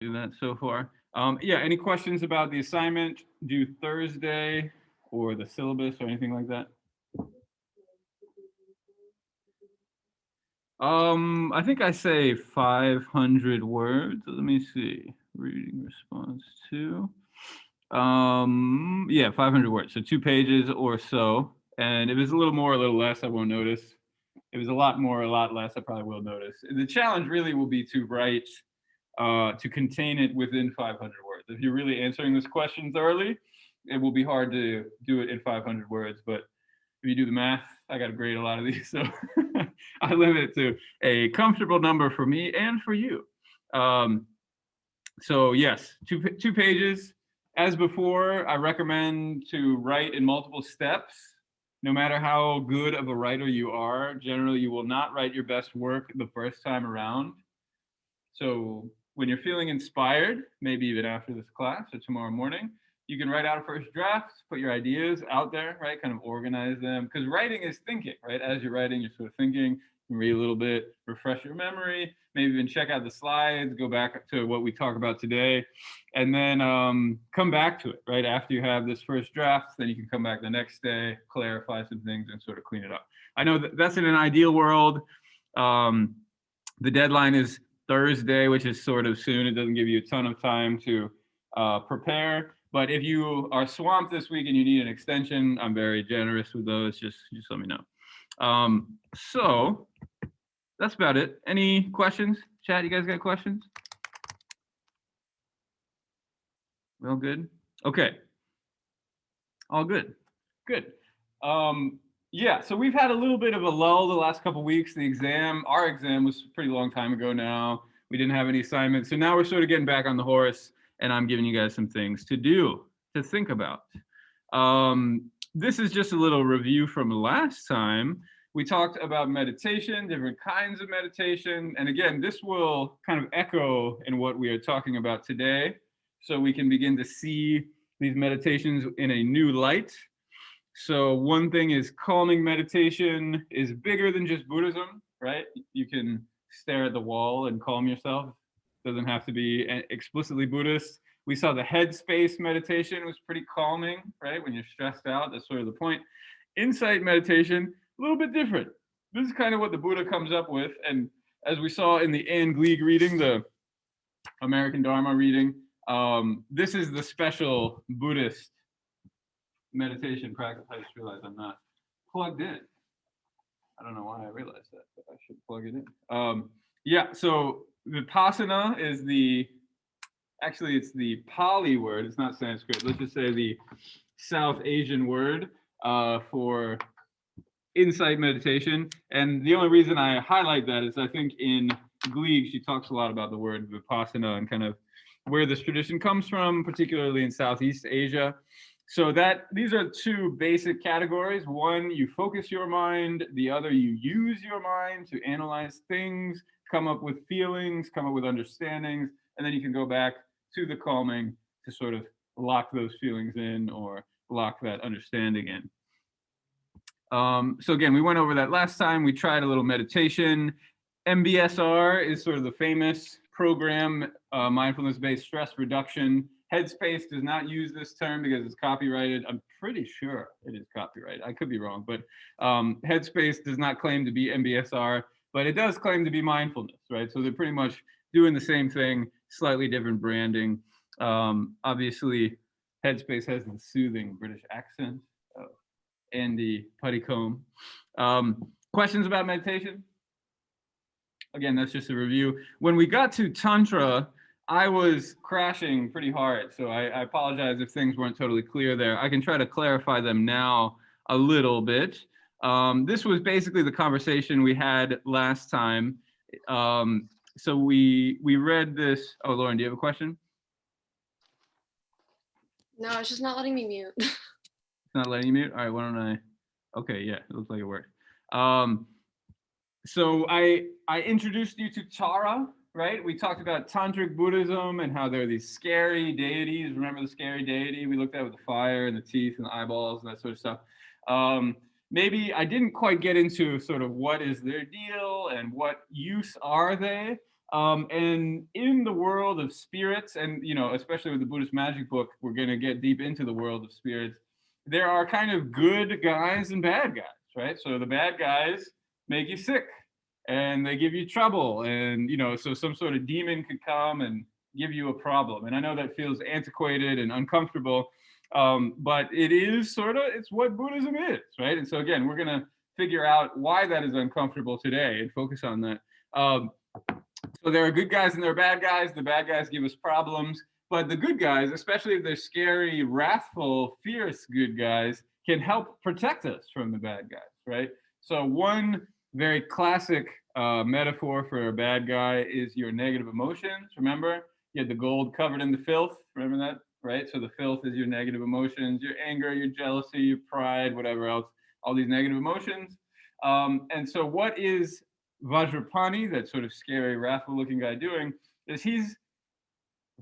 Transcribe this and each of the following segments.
Do that so far. Yeah, any questions about the assignment due Thursday or the syllabus or anything like that? I think I say 500 words. Let me see. Reading response to. Yeah, 500 words. So 2 pages or so. And if it's a little more, a little less, I won't notice. If it's a lot more, a lot less, I probably will notice. The challenge really will be to write, to contain it within 500 words. If you're really answering this question thoroughly, it will be hard to do it in 500 words. But if you do the math, I got to grade a lot of these, so I limit it to a comfortable number for me and for you. Um, so yes, two pages. As before, I recommend to write in multiple steps. No matter how good of a writer you are, generally you will not write your best work the first time around. So when you're feeling inspired, maybe even after this class or tomorrow morning, you can write out a first draft, put your ideas out there, right? Kind of organize them. Because writing is thinking, right? As you're writing, you're sort of thinking, read a little bit, refresh your memory, maybe even check out the slides, go back to what we talk about today, and then come back to it, right? After you have this first draft, then you can come back the next day, clarify some things, and sort of clean it up. I know that's in an ideal world. The deadline is Thursday, which is sort of soon. It doesn't give you a ton of time to prepare. But if you are swamped this week and you need an extension, I'm very generous with those. Just let me know. So that's about it. Any questions? Chat, you guys got questions? All good? Okay. All good. Good. Yeah, so we've had a little bit of a lull the last couple of weeks. Our exam was a pretty long time ago now. We didn't have any assignments. So now we're sort of getting back on the horse, and I'm giving you guys some things to do, to think about. This is just a little review from last time. We talked about meditation, different kinds of meditation. And again, this will kind of echo in what we are talking about today. So we can begin to see these meditations in a new light. So one thing is calming meditation is bigger than just Buddhism, right? You can stare at the wall and calm yourself. It doesn't have to be explicitly Buddhist. We saw the headspace meditation was pretty calming, right? When you're stressed out, that's sort of the point. Insight meditation, a little bit different. This is kind of what the Buddha comes up with. And as we saw in the Anne Gleig reading, the American Dharma reading, this is the special Buddhist meditation practice. I just realized I'm not plugged in. I don't know why I realized that, but I should plug it in. Yeah, so Vipassana is actually it's the Pali word. It's not Sanskrit. Let's just say the South Asian word for insight meditation. And the only reason I highlight that is I think in Gleig, she talks a lot about the word Vipassana and kind of where this tradition comes from, particularly in Southeast Asia. So these are two basic categories. One, you focus your mind. The other, you use your mind to analyze things, come up with feelings, come up with understandings, and then you can go back to the calming to sort of lock those feelings in or lock that understanding in. So again, we went over that last time. We tried a little meditation. MBSR is sort of the famous program, mindfulness-based stress reduction. Headspace does not use this term because it's copyrighted. I'm pretty sure it is copyrighted. I could be wrong, but Headspace does not claim to be MBSR, but it does claim to be mindfulness, right? So they're pretty much doing the same thing, slightly different branding. Obviously, Headspace has the soothing British accent of Andy Puttycombe. Questions about meditation? Again, that's just a review. When we got to Tantra, I was crashing pretty hard, so I apologize if things weren't totally clear there. I can try to clarify them now a little bit. This was basically the conversation we had last time. So we read this. Oh, Lauren, do you have a question? No, it's just not letting me mute. It's not letting you mute? All right, why don't I? Okay, yeah, it looks like it worked. So I introduced you to Tara, right? We talked about Tantric Buddhism and how there are these scary deities. Remember the scary deity? We looked at with the fire and the teeth and the eyeballs and that sort of stuff. Maybe I didn't quite get into sort of what is their deal and what use are they. And in the world of spirits, and especially with the Buddhist magic book, we're going to get deep into the world of spirits. There are kind of good guys and bad guys, right? So the bad guys make you sick and they give you trouble. And, so some sort of demon could come and give you a problem. And I know that feels antiquated and uncomfortable, but it's what Buddhism is, right? And so again, we're going to figure out why that is uncomfortable today and focus on that. So there are good guys and there are bad guys. The bad guys give us problems, but the good guys, especially if they're scary, wrathful, fierce good guys, can help protect us from the bad guys, right? So one very classic metaphor for a bad guy is your negative emotions. Remember, you had the gold covered in the filth. Remember that, right? So the filth is your negative emotions, your anger, your jealousy, your pride, whatever else, all these negative emotions. And so what is Vajrapani, that sort of scary, wrathful-looking guy, doing is he's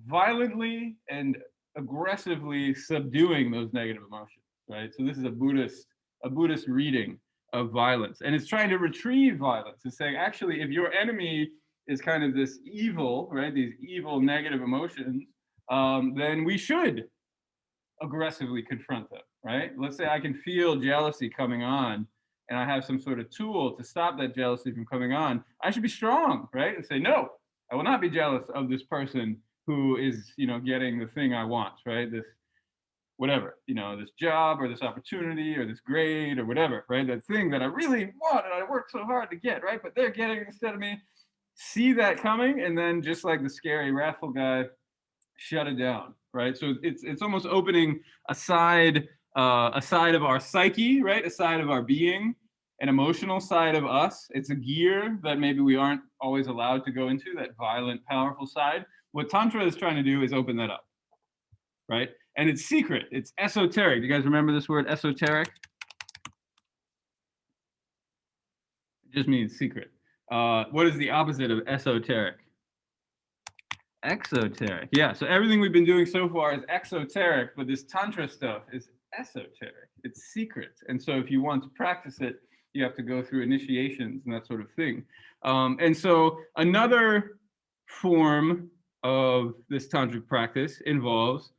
violently and aggressively subduing those negative emotions, right? So this is a Buddhist reading of violence, and it's trying to retrieve violence. It's saying, actually, if your enemy is kind of this evil, right, these evil negative emotions, then we should aggressively confront them, right? Let's say I can feel jealousy coming on and I have some sort of tool to stop that jealousy from coming on. I should be strong, right? And say, no, I will not be jealous of this person who is, getting the thing I want, right? This whatever, this job or this opportunity or this grade or whatever, right? That thing that I really want and I worked so hard to get, right? But they're getting it instead of me. See that coming, and then just like the scary, wrathful guy, shut it down, right? So it's almost opening a side of our psyche, right? A side of our being, an emotional side of us. It's a gear that maybe we aren't always allowed to go into, that violent, powerful side. What Tantra is trying to do is open that up, right? And it's secret. It's esoteric. Do you guys remember this word, esoteric? It just means secret. What is the opposite of esoteric? Exoteric. Yeah. So everything we've been doing so far is exoteric, but this Tantra stuff is esoteric. It's secret. And so if you want to practice it, you have to go through initiations and that sort of thing. And so another form of this tantric practice involves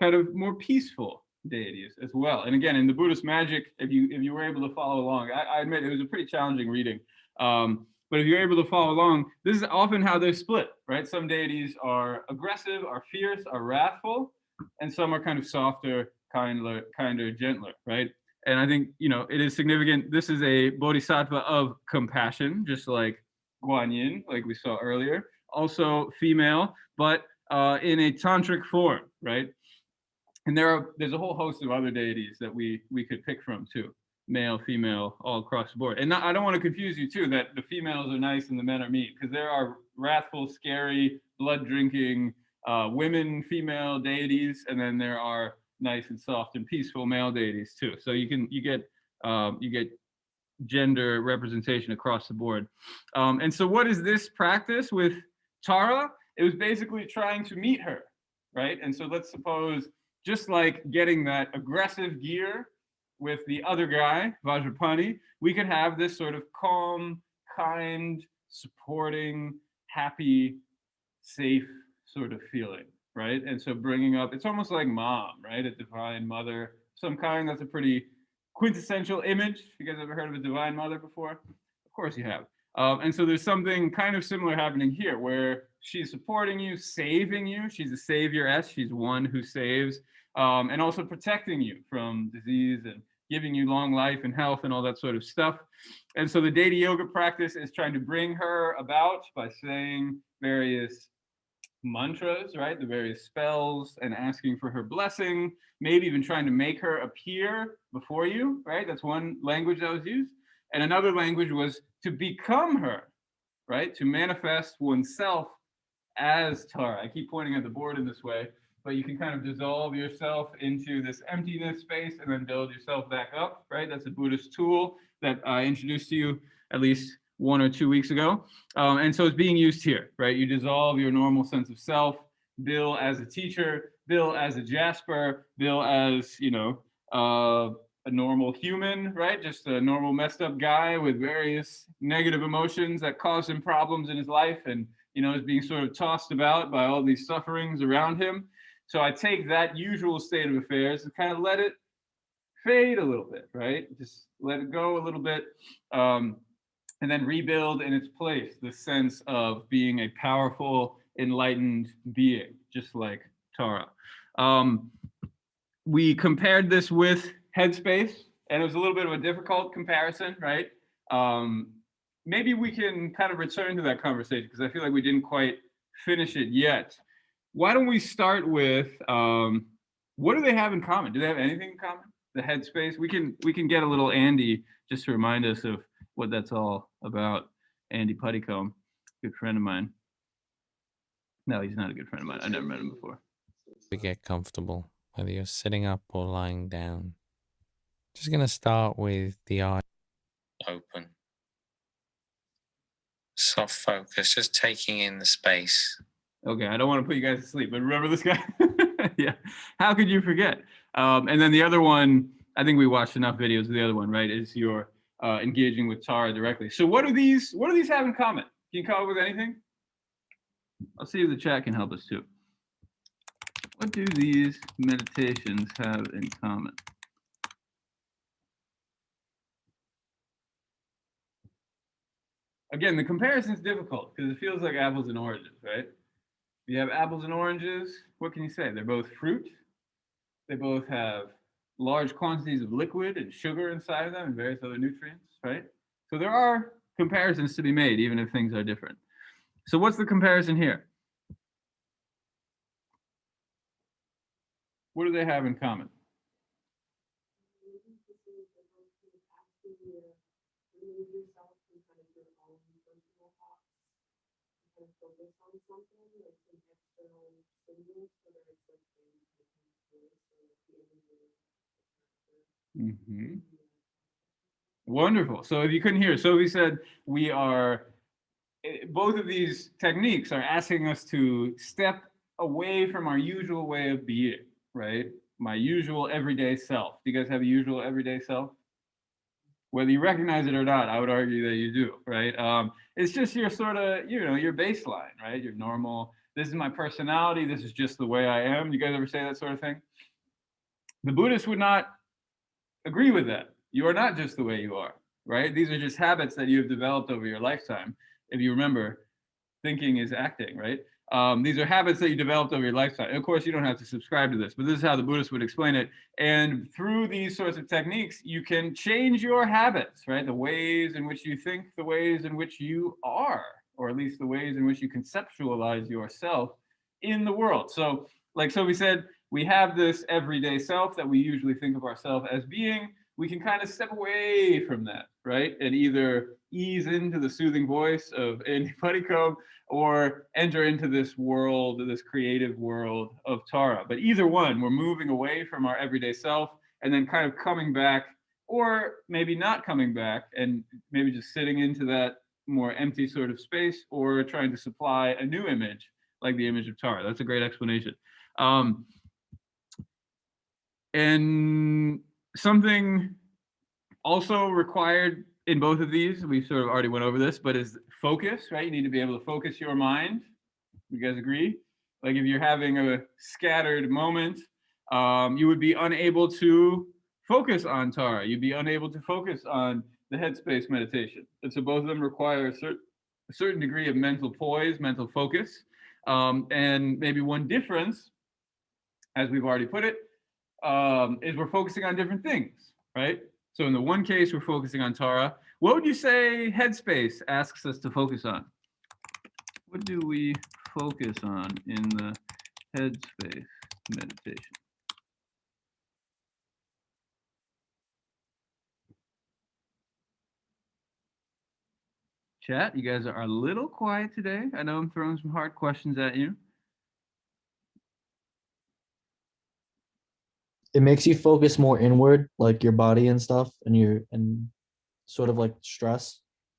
kind of more peaceful deities as well. And again, in the Buddhist magic, if you were able to follow along, I admit it was a pretty challenging reading. But if you're able to follow along, this is often how they're split, right? Some deities are aggressive, are fierce, are wrathful, and some are kind of softer, kinder, gentler, right? And I think, it is significant. This is a bodhisattva of compassion, just like Guan Yin, like we saw earlier. Also female, but in a tantric form, right? And there's a whole host of other deities that we could pick from too, male, female, all across the board. And I don't want to confuse you too, that the females are nice and the men are mean, because there are wrathful, scary, blood-drinking women, female deities, and then there are nice and soft and peaceful male deities too. So you get gender representation across the board. And so what is this practice with Tara? It was basically trying to meet her, right? And so let's suppose, just like getting that aggressive gear with the other guy, Vajrapani, we could have this sort of calm, kind, supporting, happy, safe sort of feeling, right? And so bringing up, it's almost like mom, right? A divine mother, some kind. That's a pretty quintessential image. You guys ever heard of a divine mother before? Of course you have. And so there's something kind of similar happening here, where she's supporting you, saving you. She's a savioress. She's one who saves, and also protecting you from disease and giving you long life and health and all that sort of stuff. And so the Deity Yoga practice is trying to bring her about by saying various mantras, right? The various spells, and asking for her blessing, maybe even trying to make her appear before you, right? That's one language that was used. And another language was to become her, right? To manifest oneself as Tara. I keep pointing at the board in this way, but you can kind of dissolve yourself into this emptiness space and then build yourself back up, right? That's a Buddhist tool that I introduced to you at least 1 or 2 weeks ago. And so it's being used here, right? You dissolve your normal sense of self, Bill as a teacher, Bill as a Jasper, Bill as, a normal human, right? Just a normal messed up guy with various negative emotions that cause him problems in his life. And is being sort of tossed about by all these sufferings around him. So I take that usual state of affairs and kind of let it fade a little bit, right? Just let it go a little bit, and then rebuild in its place the sense of being a powerful, enlightened being, just like Tara. We compared this with Headspace, and it was a little bit of a difficult comparison, right? Maybe we can kind of return to that conversation because I feel like we didn't quite finish it yet. Why don't we start with what do they have in common? Do they have anything in common? The Headspace. We can get a little Andy just to remind us of what that's all about. Andy Puttycomb, good friend of mine. No, he's not a good friend of mine. I never met him before. To get comfortable, whether you're sitting up or lying down. Just going to start with the eyes open. Soft focus, just taking in the space. Okay, I don't want to put you guys to sleep, but remember this guy? Yeah. How could you forget? And then the other one, I think we watched enough videos of the other one, right? Is you're engaging with Tara directly. So what do these have in common? Can you come up with anything? I'll see if the chat can help us too. What do these meditations have in common? Again, the comparison is difficult because it feels like apples and oranges, right? If you have apples and oranges, what can you say? They're both fruit. They both have large quantities of liquid and sugar inside of them and various other nutrients, right? So there are comparisons to be made, even if things are different. So what's the comparison here? What do they have in common? Mm-hmm. Wonderful. So if you couldn't hear, Sophie said both of these techniques are asking us to step away from our usual way of being, right? My usual everyday self. Do you guys have a usual everyday self? Whether you recognize it or not, I would argue that you do, right? It's just your sort of, your baseline, right? Your normal, this is my personality, this is just the way I am. You guys ever say that sort of thing? The Buddhists would not agree with that. You are not just the way you are, right? These are just habits that you have developed over your lifetime. If you remember, thinking is acting, right? These are habits that you developed over your lifetime. And of course, you don't have to subscribe to this, but this is how the Buddhists would explain it. And through these sorts of techniques, you can change your habits, right? The ways in which you think, the ways in which you are, or at least the ways in which you conceptualize yourself in the world. So, like Sophie said, we have this everyday self that we usually think of ourselves as being. We can kind of step away from that, right? And either ease into the soothing voice of Andy Puttycomb or enter into this world, this creative world of Tara. But either one, we're moving away from our everyday self and then kind of coming back, or maybe not coming back and maybe just sitting into that more empty sort of space, or trying to supply a new image like the image of Tara. That's a great explanation. And something also required in both of these, we sort of already went over this, but is focus, right? You need to be able to focus your mind. You guys agree? Like if you're having a scattered moment, you would be unable to focus on Tara. You'd be unable to focus on the Headspace meditation. And so both of them require a certain degree of mental poise, mental focus. And maybe one difference, as we've already put it, is we're focusing on different things, right? So in the one case, we're focusing on Tara. What would you say Headspace asks us to focus on? What do we focus on in the Headspace meditation? Chat, you guys are a little quiet today. I know I'm throwing some hard questions at you. It makes you focus more inward, like your body and stuff, and sort of like stress.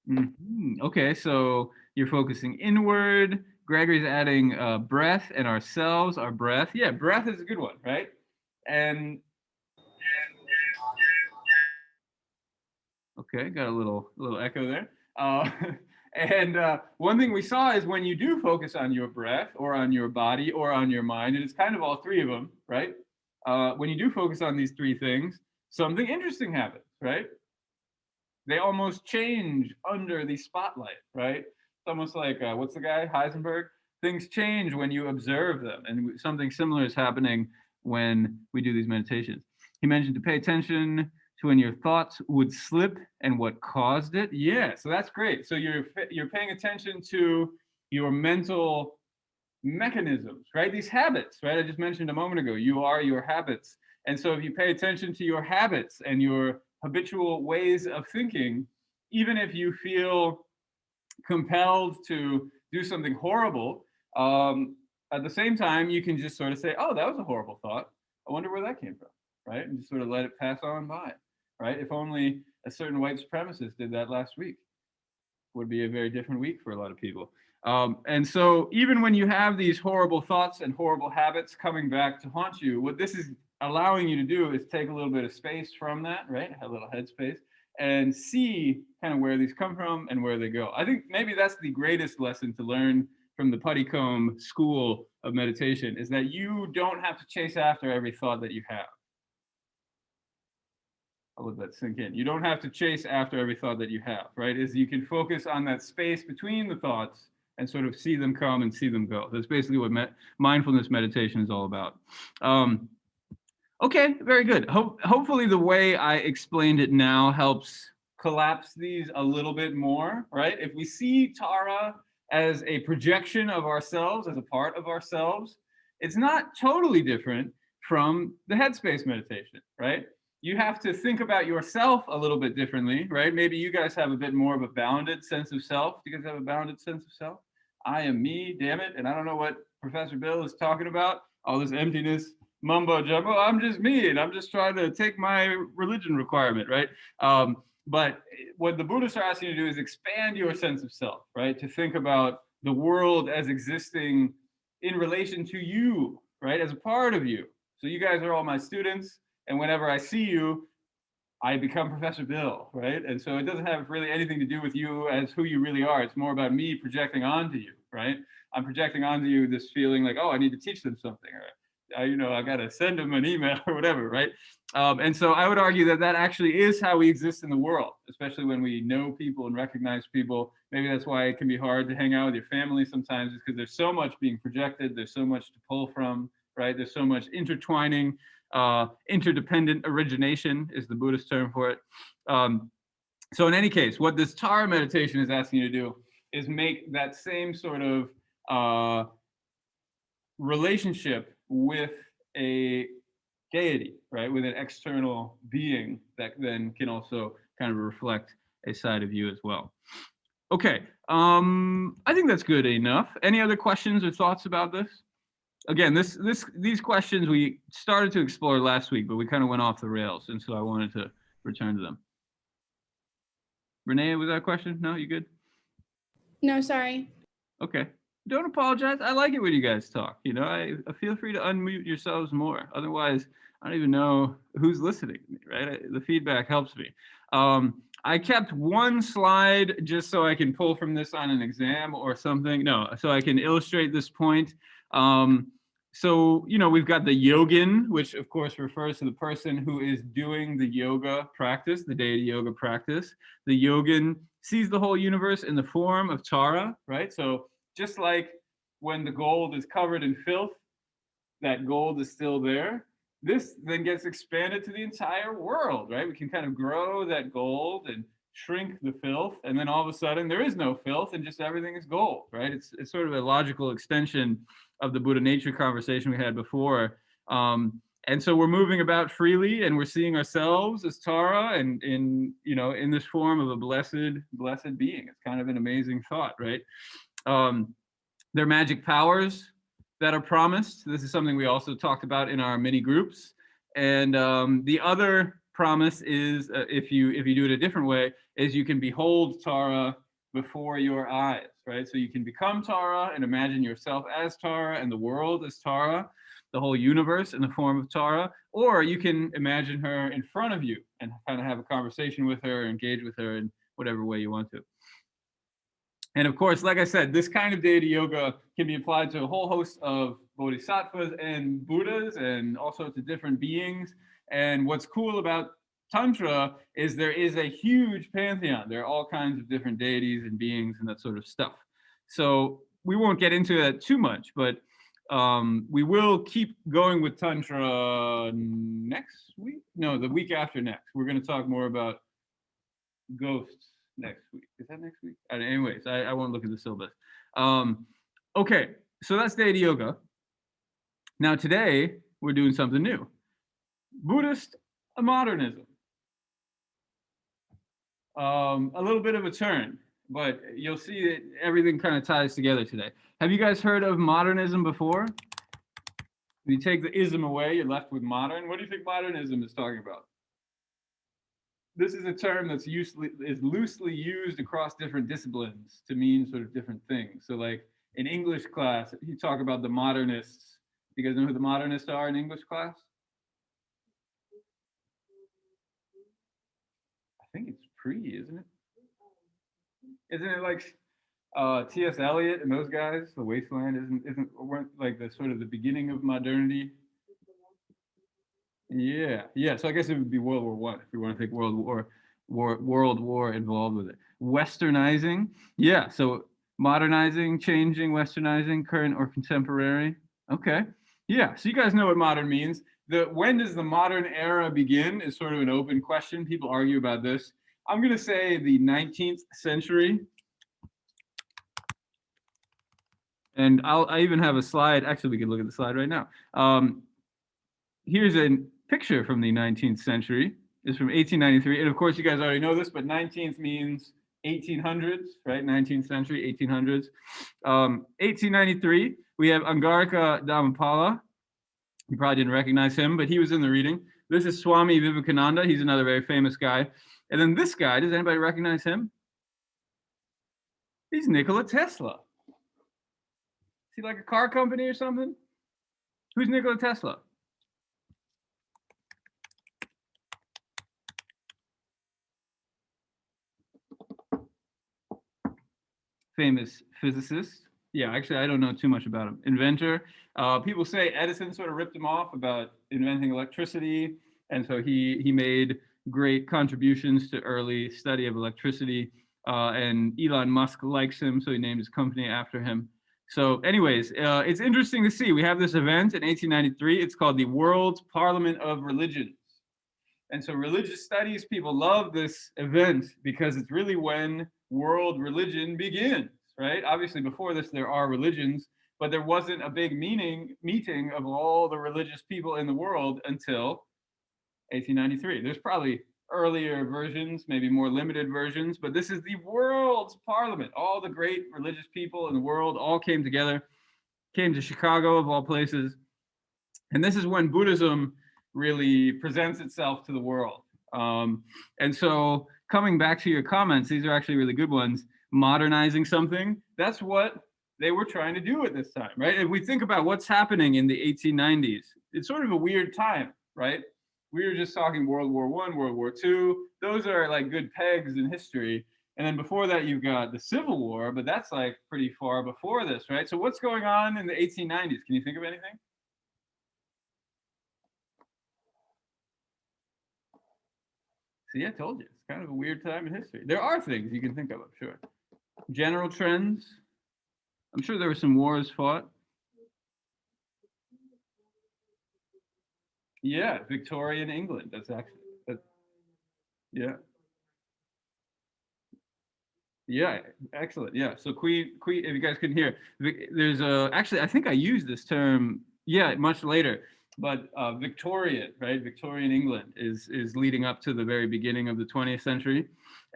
Mm-hmm. Okay, so you're focusing inward. Gregory's adding breath and ourselves, our breath. Yeah, breath is a good one, right? And okay, got a little echo there. And one thing we saw is when you do focus on your breath or on your body or on your mind, and it's kind of all three of them, right? When you do focus on these three things, something interesting happens, right? They almost change under the spotlight, right? It's almost like, what's the guy, Heisenberg? Things change when you observe them, and something similar is happening when we do these meditations. He mentioned to pay attention to when your thoughts would slip and what caused it. Yeah, so that's great. So you're paying attention to your mental mechanisms, right? These habits, right? I just mentioned a moment ago, you are your habits. And so if you pay attention to your habits and your habitual ways of thinking, even if you feel compelled to do something horrible, at the same time, you can just sort of say, oh, that was a horrible thought. I wonder where that came from, right? And just sort of let it pass on by, right? If only a certain white supremacist did that last week, would be a very different week for a lot of people. And so even when you have these horrible thoughts and horrible habits coming back to haunt you, what this is allowing you to do is take a little bit of space from that, right? A little headspace, and see kind of where these come from and where they go. I think maybe that's the greatest lesson to learn from the Puttycomb school of meditation, is that you don't have to chase after every thought that you have. I'll let that sink in. You don't have to chase after every thought that you have, right? Is you can focus on that space between the thoughts and sort of see them come and see them go. That's basically what mindfulness meditation is all about. Okay, very good. Hopefully the way I explained it now helps collapse these a little bit more, right? If we see Tara as a projection of ourselves, as a part of ourselves, it's not totally different from the headspace meditation, right? You have to think about yourself a little bit differently, right? Maybe you guys have a bit more of a bounded sense of self. Do you guys have a bounded sense of self? I am me, damn it. And I don't know what Professor Bill is talking about. All this emptiness, mumbo jumbo. I'm just me, and I'm just trying to take my religion requirement, right? But what the Buddhists are asking you to do is expand your sense of self, right? To think about the world as existing in relation to you, right? As a part of you. So you guys are all my students. And whenever I see you, I become Professor Bill, right? And so it doesn't have really anything to do with you as who you really are. It's more about me projecting onto you, right? I'm projecting onto you this feeling like, oh, I need to teach them something, or I got to send them an email or whatever, right? And so I would argue that that actually is how we exist in the world, especially when we know people and recognize people. Maybe that's why it can be hard to hang out with your family sometimes, is because there's so much being projected. There's so much to pull from, right? There's so much intertwining. Interdependent origination is the Buddhist term for it. So in any case, what this Tara meditation is asking you to do is make that same sort of relationship with a deity, right? With an external being that then can also kind of reflect a side of you as well. Okay, I think that's good enough. Any other questions or thoughts about this? Again, these questions we started to explore last week, but we kind of went off the rails, and so I wanted to return to them. Renee, was that a question? No, you good? No, sorry. Okay. Don't apologize. I like it when you guys talk. I feel free to unmute yourselves more. Otherwise, I don't even know who's listening to me, right? The feedback helps me. I kept one slide just so I can pull from this on an exam or something. No, so I can illustrate this point. So, we've got the yogin, which of course refers to the person who is doing the yoga practice, the deity yoga practice. The yogin sees the whole universe in the form of Tara, right? So just like when the gold is covered in filth, that gold is still there. This then gets expanded to the entire world, right? We can kind of grow that gold and shrink the filth, and then all of a sudden there is no filth and just everything is gold, right? It's sort of a logical extension of the Buddha nature conversation we had before. And so we're moving about freely, and we're seeing ourselves as Tara, and in this form of a blessed being. It's kind of an amazing thought, right? There are magic powers that are promised. This is something we also talked about in our mini groups. And the other promise is, if you do it a different way, is you can behold Tara before your eyes, right? So you can become Tara and imagine yourself as Tara and the world as Tara, the whole universe in the form of Tara, or you can imagine her in front of you and kind of have a conversation with her, engage with her in whatever way you want to. And of course, like I said, this kind of deity yoga can be applied to a whole host of bodhisattvas and Buddhas and all sorts of different beings. And what's cool about Tantra is there is a huge pantheon. There are all kinds of different deities and beings and that sort of stuff. So we won't get into that too much, but we will keep going with Tantra next week. No, the week after next. We're going to talk more about ghosts next week. Is that next week? Anyways, I won't look at the syllabus. Okay, so that's deity yoga. Now today we're doing something new. Buddhist modernism. A little bit of a turn, but you'll see that everything kind of ties together today. Have you guys heard of modernism before? If you take the ism away, you're left with modern. What do you think modernism is talking about? This is a term that's loosely used across different disciplines to mean sort of different things. So like in English class, you talk about the modernists. You guys know who the modernists are in English class? I think it's isn't it? Isn't it like T.S. Eliot and those guys? The Wasteland weren't like the sort of the beginning of modernity. Yeah. So I guess it would be World War One if we want to think World War involved with it. Westernizing, yeah. So modernizing, changing, westernizing, current or contemporary. Okay, yeah. So you guys know what modern means. When does the modern era begin is sort of an open question. People argue about this. I'm going to say the 19th century. And I even have a slide. Actually, we can look at the slide right now. Here's a picture from the 19th century. It's from 1893. And of course, you guys already know this, but 19th means 1800s, right? 19th century, 1800s. 1893, we have Angarika Dhammapada. You probably didn't recognize him, but he was in the reading. This is Swami Vivekananda. He's another very famous guy. And then this guy, does anybody recognize him? He's Nikola Tesla. Is he like a car company or something? Who's Nikola Tesla? Famous physicist. Yeah, actually, I don't know too much about him. Inventor. People say Edison sort of ripped him off about inventing electricity. And so he made great contributions to early study of electricity. And Elon Musk likes him, so he named his company after him. So anyways, it's interesting to see. We have this event in 1893. It's called the World Parliament of Religions. And so religious studies people love this event because it's really when world religion begins, right? Obviously, before this, there are religions, but there wasn't a big meeting of all the religious people in the world until 1893. There's probably earlier versions, maybe more limited versions, but this is the world's parliament. All the great religious people in the world all came together, came to Chicago of all places. And this is when Buddhism really presents itself to the world. And so coming back to your comments, these are actually really good ones. Modernizing something, that's what they were trying to do at this time, right? If we think about what's happening in the 1890s, it's sort of a weird time, right? We were just talking World War I, World War II. Those are like good pegs in history. And then before that, you've got the Civil War, but that's like pretty far before this, right? So what's going on in the 1890s? Can you think of anything? See, I told you, it's kind of a weird time in history. There are things you can think of, I'm sure. General trends. I'm sure there were some wars fought. Yeah, Victorian England. That's actually, yeah. Yeah, excellent. Yeah, so Queen, if you guys couldn't hear, there's actually, I think I used this term, yeah, much later, but Victorian, right? Victorian England is leading up to the very beginning of the 20th century.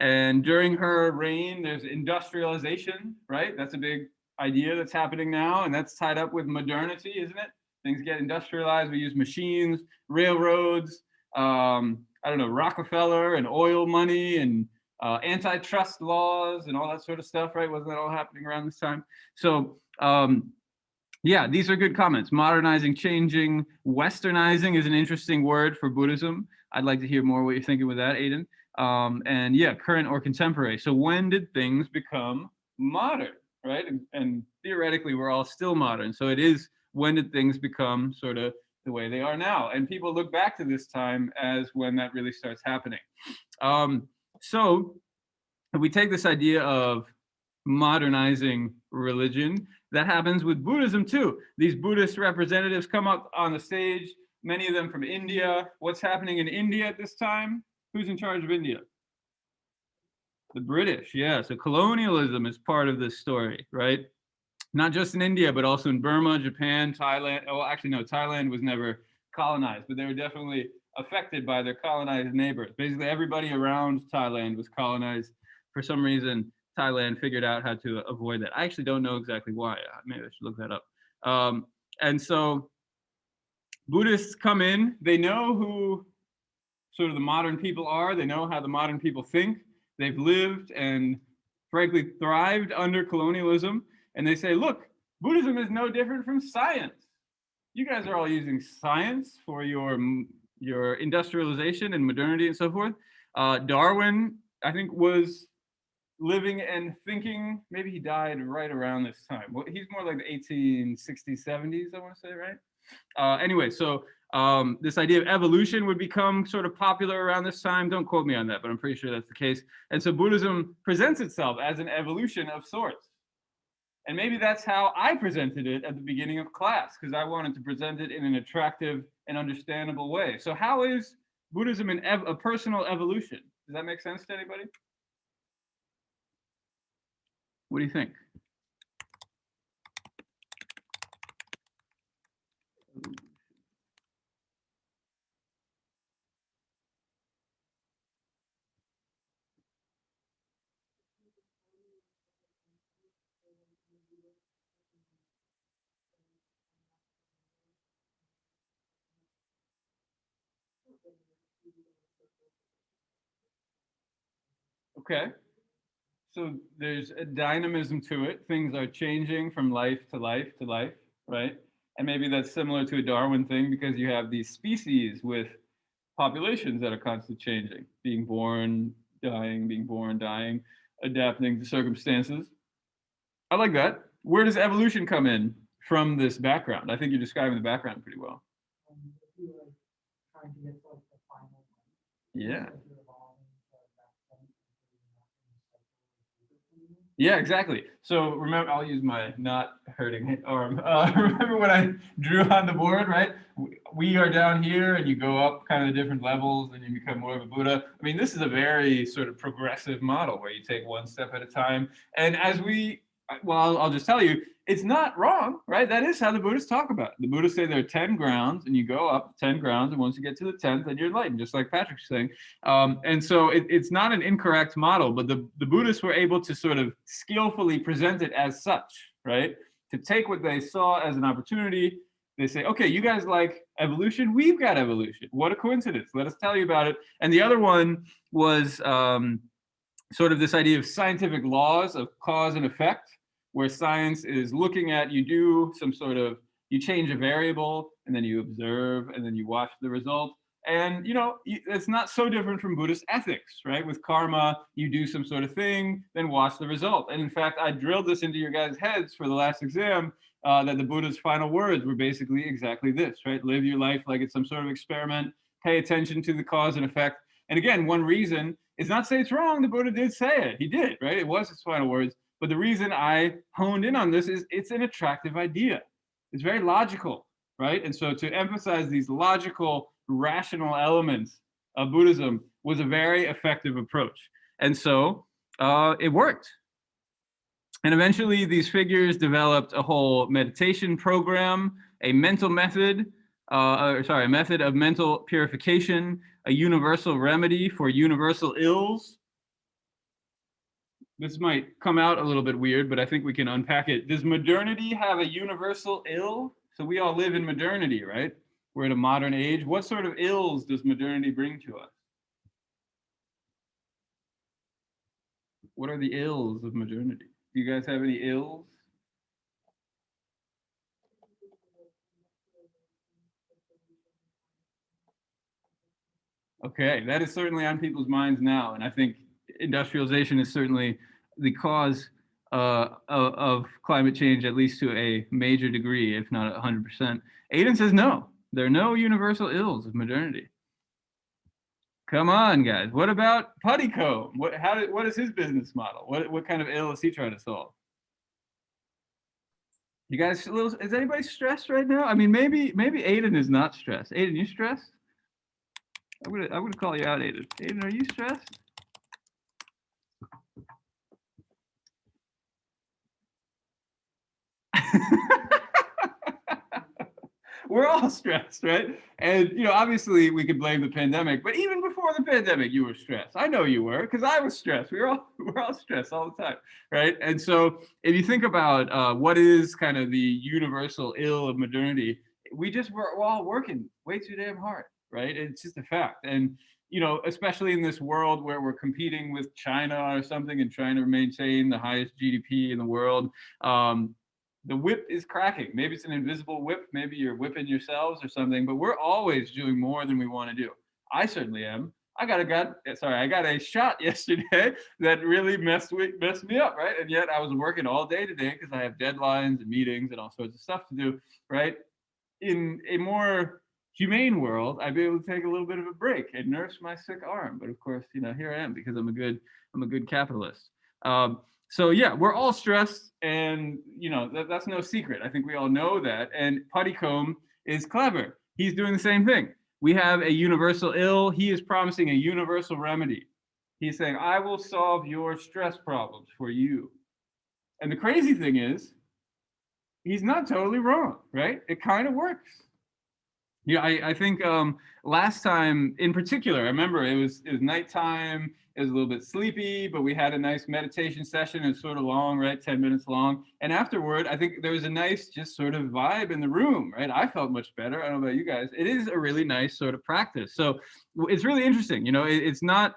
And during her reign, there's industrialization, right? That's a big idea that's happening now, and that's tied up with modernity, isn't it? Things get industrialized, we use machines, railroads, I don't know, Rockefeller and oil money and antitrust laws and all that sort of stuff, right? Wasn't that all happening around this time? So yeah, these are good comments. Modernizing, changing, westernizing is an interesting word for Buddhism. I'd like to hear more what you're thinking with that, Aiden. And yeah, current or contemporary. So when did things become modern, right? And theoretically, we're all still modern. So it is, when did things become sort of the way they are now? And people look back to this time as when that really starts happening. So if we take this idea of modernizing religion, that happens with Buddhism too. These Buddhist representatives come up on the stage, many of them from India. What's happening in India at this time? Who's in charge of India? The British, yeah. So colonialism is part of this story, right? Not just in India, but also in Burma, Japan, Thailand. Oh, actually, no, Thailand was never colonized, but they were definitely affected by their colonized neighbors. Basically, everybody around Thailand was colonized. For some reason, Thailand figured out how to avoid that. I actually don't know exactly why. Maybe I should look that up. And so Buddhists come in, they know who sort of the modern people are, they know how the modern people think, they've lived and frankly thrived under colonialism, and they say, look, Buddhism is no different from science. You guys are all using science for your industrialization and modernity and so forth. Darwin, I think, was living and thinking, maybe he died right around this time. Well, he's more like the 1860s, 70s, I want to say, right? Anyway, so this idea of evolution would become sort of popular around this time. Don't quote me on that, but I'm pretty sure that's the case. And so Buddhism presents itself as an evolution of sorts. And maybe that's how I presented it at the beginning of class, because I wanted to present it in an attractive and understandable way. So how is Buddhism a personal evolution? Does that make sense to anybody? What do you think? Okay. So there's a dynamism to it. Things are changing from life to life to life, right? And maybe that's similar to a Darwin thing, because you have these species with populations that are constantly changing, being born, dying, adapting to circumstances. I like that. Where does evolution come in from this background? I think you're describing the background pretty well. Yeah. Yeah, exactly. So remember, I'll use my not hurting arm. Remember when I drew on the board, right? We are down here and you go up kind of different levels and you become more of a Buddha. I mean, this is a very sort of progressive model where you take one step at a time. And well, I'll just tell you, it's not wrong, right? That is how the Buddhists talk about it. The Buddhists say there are 10 grounds and you go up 10 grounds, and once you get to the 10th, then you're enlightened, just like Patrick's saying. And so it's not an incorrect model, but the Buddhists were able to sort of skillfully present it as such, right? To take what they saw as an opportunity. They say, okay, you guys like evolution, we've got evolution. What a coincidence. Let us tell you about it. And the other one was sort of this idea of scientific laws of cause and effect, where science is looking at, you change a variable, and then you observe, and then you watch the result. And, it's not so different from Buddhist ethics, right? With karma, you do some sort of thing, then watch the result. And in fact, I drilled this into your guys' heads for the last exam, that the Buddha's final words were basically exactly this, right? Live your life like it's some sort of experiment, pay attention to the cause and effect. And again, one reason is not to say it's wrong. The Buddha did say it. He did, right? It was his final words. But the reason I honed in on this is it's an attractive idea. It's very logical, right? And so to emphasize these logical, rational elements of Buddhism was a very effective approach. And so it worked. And eventually these figures developed a whole meditation program, a mental method, a method of mental purification, a universal remedy for universal ills. This might come out a little bit weird, but I think we can unpack it. Does modernity have a universal ill? So we all live in modernity, right? We're in a modern age. What sort of ills does modernity bring to us? What are the ills of modernity? Do you guys have any ills? Okay, that is certainly on people's minds now. And I think industrialization is certainly the cause of climate change, at least to a major degree, if not 100%. Aiden says no. There are no universal ills of modernity. Come on, guys. What about Puttycomb? What is his business model? What kind of ill is he trying to solve? You guys, is anybody stressed right now? I mean, maybe Aiden is not stressed. Aiden, you stressed? I'm gonna call you out, Aiden. Aiden, are you stressed? We're all stressed, right? And obviously we could blame the pandemic, but even before the pandemic, you were stressed. I know you were, because I was stressed. We're all stressed all the time, right? And so if you think about what is kind of the universal ill of modernity, we're all working way too damn hard, right? It's just a fact. And especially in this world where we're competing with China or something and trying to maintain the highest GDP in the world, the whip is cracking. Maybe it's an invisible whip. Maybe you're whipping yourselves or something, but we're always doing more than we want to do. I certainly am. I got a shot yesterday that really messed me up, right? And yet I was working all day today because I have deadlines and meetings and all sorts of stuff to do, right? In a more humane world, I'd be able to take a little bit of a break and nurse my sick arm. But of course, here I am because I'm a good capitalist. So yeah, we're all stressed, and that's no secret. I think we all know that. And Puttycomb is clever. He's doing the same thing. We have a universal ill. He is promising a universal remedy. He's saying, I will solve your stress problems for you. And the crazy thing is, he's not totally wrong, right? It kind of works. Yeah, I think last time in particular, I remember it was nighttime. It was a little bit sleepy, but we had a nice meditation session. It's sort of long, right? 10 minutes long. And afterward, I think there was a nice just sort of vibe in the room, right? I felt much better. I don't know about you guys. It is a really nice sort of practice. So it's really interesting. It's not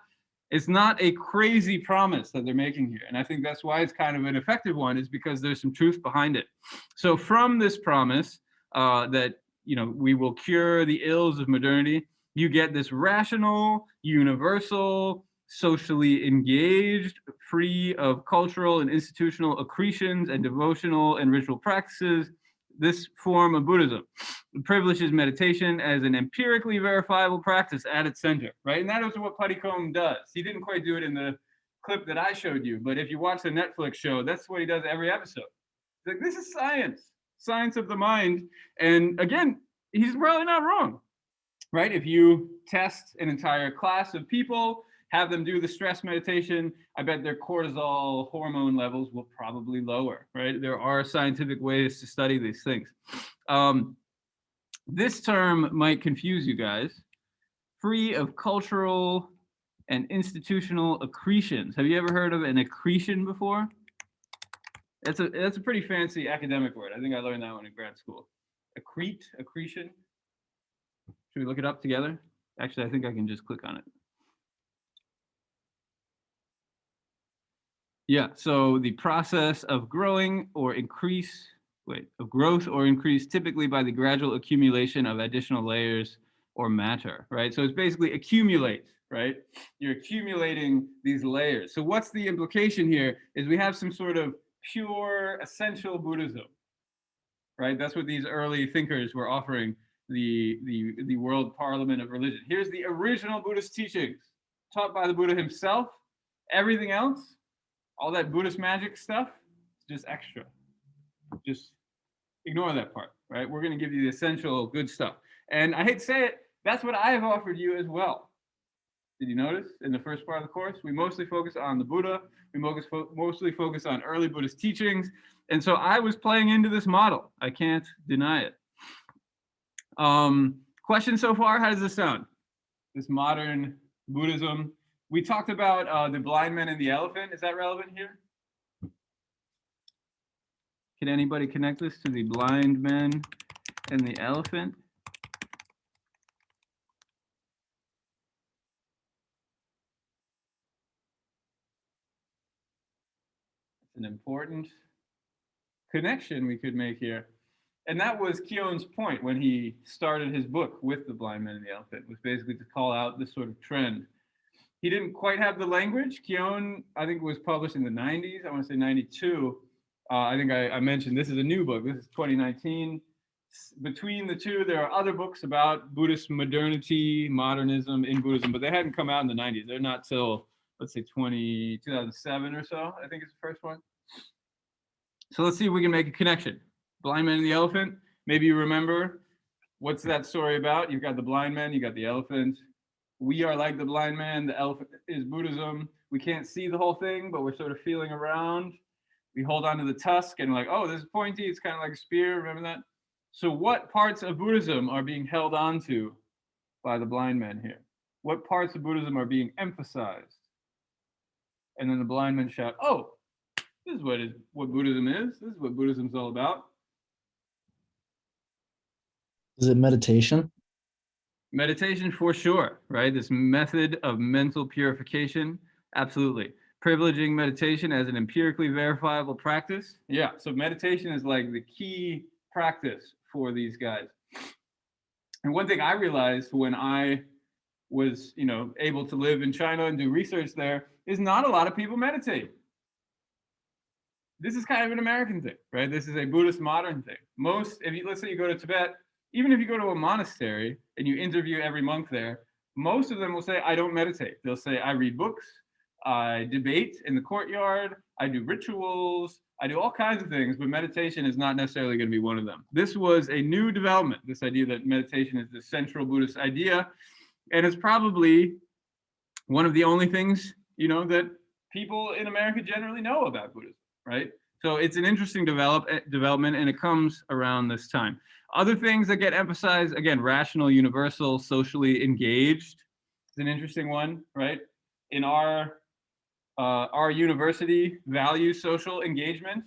a crazy promise that they're making here. And I think that's why it's kind of an effective one, is because there's some truth behind it. So from this promise that we will cure the ills of modernity, you get this rational, universal, socially engaged, free of cultural and institutional accretions and devotional and ritual practices. This form of Buddhism privileges meditation as an empirically verifiable practice at its center, right? And that is what Puttycomb does. He didn't quite do it in the clip that I showed you, but if you watch the Netflix show, that's what he does every episode. He's like, this is science of the mind. And again, he's probably not wrong, right? If you test an entire class of people, have them do the stress meditation, I bet their cortisol hormone levels will probably lower, right? There are scientific ways to study these things. This term might confuse you guys. Free of cultural and institutional accretions. Have you ever heard of an accretion before? That's a pretty fancy academic word. I think I learned that one in grad school. Accretion. Should we look it up together? Actually, I think I can just click on it. Yeah, so the process of growth or increase, typically by the gradual accumulation of additional layers or matter, right? So it's basically accumulate, right? You're accumulating these layers. So what's the implication here is we have some sort of pure essential Buddhism, right? That's what these early thinkers were offering the world parliament of religion. Here's the original Buddhist teachings taught by the Buddha himself. Everything else, all that Buddhist magic stuff, just extra. Just ignore that part, right? We're going to give you the essential good stuff. And I hate to say it, that's what I have offered you as well. Did you notice in the first part of the course, we mostly focus on the Buddha. We mostly focus on early Buddhist teachings. And so I was playing into this model. I can't deny it. Question so far, how does this sound? This modern Buddhism. We talked about the blind man and the elephant. Is that relevant here? Can anybody connect this to the blind man and the elephant? It's an important connection we could make here. And that was Keown's point when he started his book with the blind man and the elephant, was basically to call out this sort of trend. He didn't quite have the language. Kyon, I think, was published in the 90s. I want to say 92. I think I mentioned this is a new book. This is 2019. Between the two, there are other books about Buddhist modernity, modernism in Buddhism, but they hadn't come out in the 90s. They're not till, let's say, 2007 or so, I think is the first one. So let's see if we can make a connection. Blind Man and the Elephant. Maybe you remember, what's that story about? You've got the blind man, you got the elephant. We are like the blind man, the elephant is Buddhism. We can't see the whole thing, but we're sort of feeling around. We hold on to the tusk and like, oh, this is pointy, it's kind of like a spear, remember that? So what parts of Buddhism are being held on to by the blind man here? What parts of Buddhism are being emphasized? And then the blind men shout, oh, this is what Buddhism is. This is what Buddhism's all about. Is it meditation? Meditation for sure, right? This method of mental purification, absolutely. Privileging meditation as an empirically verifiable practice. Yeah, so meditation is like the key practice for these guys. And one thing I realized when I was, able to live in China and do research there is not a lot of people meditate. This is kind of an American thing, right? This is a Buddhist modern thing. Let's say you go to Tibet, even if you go to a monastery and you interview every monk there, most of them will say, I don't meditate. They'll say, I read books, I debate in the courtyard, I do rituals, I do all kinds of things, but meditation is not necessarily going to be one of them. This was a new development, this idea that meditation is the central Buddhist idea, and it's probably one of the only things, that people in America generally know about Buddhism, right? So it's an interesting development, and it comes around this time. Other things that get emphasized, again, rational, universal, socially engaged is an interesting one, right? In our university values social engagement.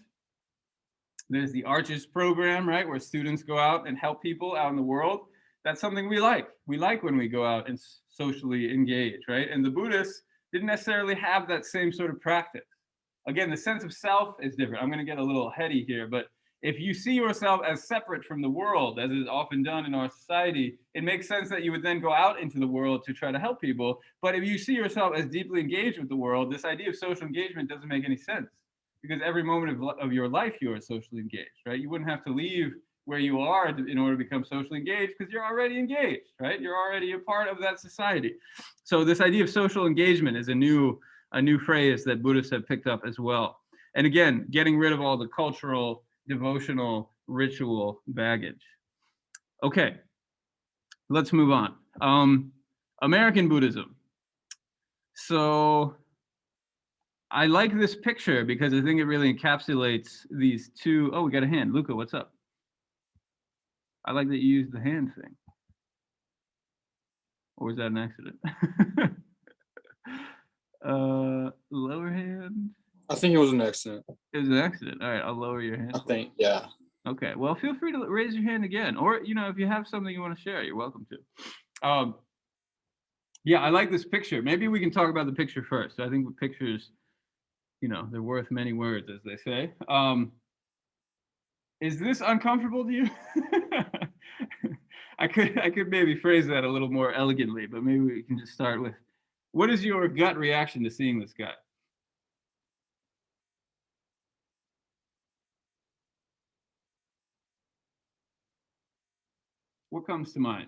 There's the Arches program, right, where students go out and help people out in the world. That's something we like. We like when we go out and socially engage, right? And the Buddhists didn't necessarily have that same sort of practice. Again, the sense of self is different. I'm going to get a little heady here, but if you see yourself as separate from the world, as is often done in our society, it makes sense that you would then go out into the world to try to help people. But if you see yourself as deeply engaged with the world, this idea of social engagement doesn't make any sense, because every moment of your life you are socially engaged, right? You wouldn't have to leave where you are in order to become socially engaged, because you're already engaged, right? You're already a part of that society. So this idea of social engagement is a new phrase that Buddhists have picked up as well. And again, getting rid of all the cultural, devotional, ritual baggage. Okay, let's move on. American Buddhism. So I like this picture because I think it really encapsulates these two. Oh, we got a hand. Luca, what's up? I like that you used the hand thing. Or was that an accident? Lower hand. I think it was an accident. It was an accident. All right, I'll lower your hand. I think, yeah. Okay, well, feel free to raise your hand again. Or, if you have something you want to share, you're welcome to. Yeah, I like this picture. Maybe we can talk about the picture first. I think the pictures, they're worth many words, as they say. Is this uncomfortable to you? I could maybe phrase that a little more elegantly, but maybe we can just start with, what is your gut reaction to seeing this guy? What comes to mind?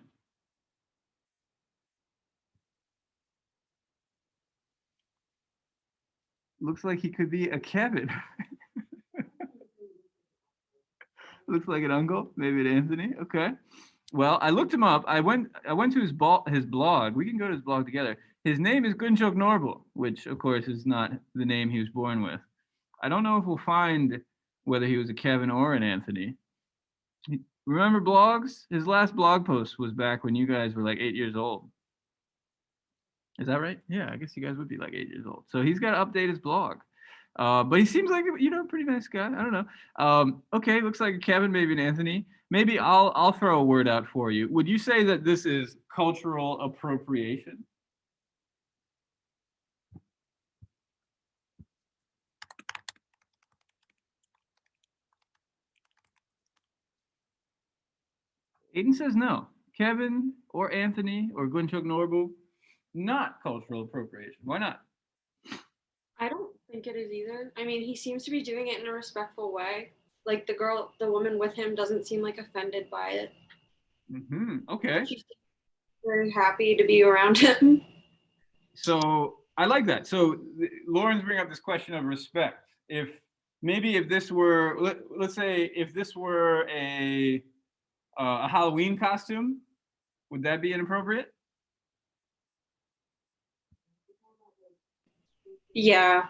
Looks like he could be a Kevin. Looks like an uncle, maybe an Anthony. Okay. Well, I looked him up. I went to his blog. We can go to his blog together. His name is Gunchok Norbu, which of course is not the name he was born with. I don't know if we'll find whether he was a Kevin or an Anthony. Remember blogs? His last blog post was back when you guys were like 8 years old. Is that right? Yeah, I guess you guys would be like 8 years old. So he's got to update his blog. But he seems like, a pretty nice guy. I don't know. Okay, looks like a Kevin, maybe an Anthony. Maybe I'll throw a word out for you. Would you say that this is cultural appropriation? Aiden says no. Kevin or Anthony or Gunchok Norbu, not cultural appropriation? Why not? I don't think it is either. I mean, he seems to be doing it in a respectful way. Like the woman with him doesn't seem like offended by it. Okay. She's very happy to be around him. So I like that. So Lauren's bringing up this question of respect. If this were, let's say, if this were a Halloween costume, would that be inappropriate? Yeah.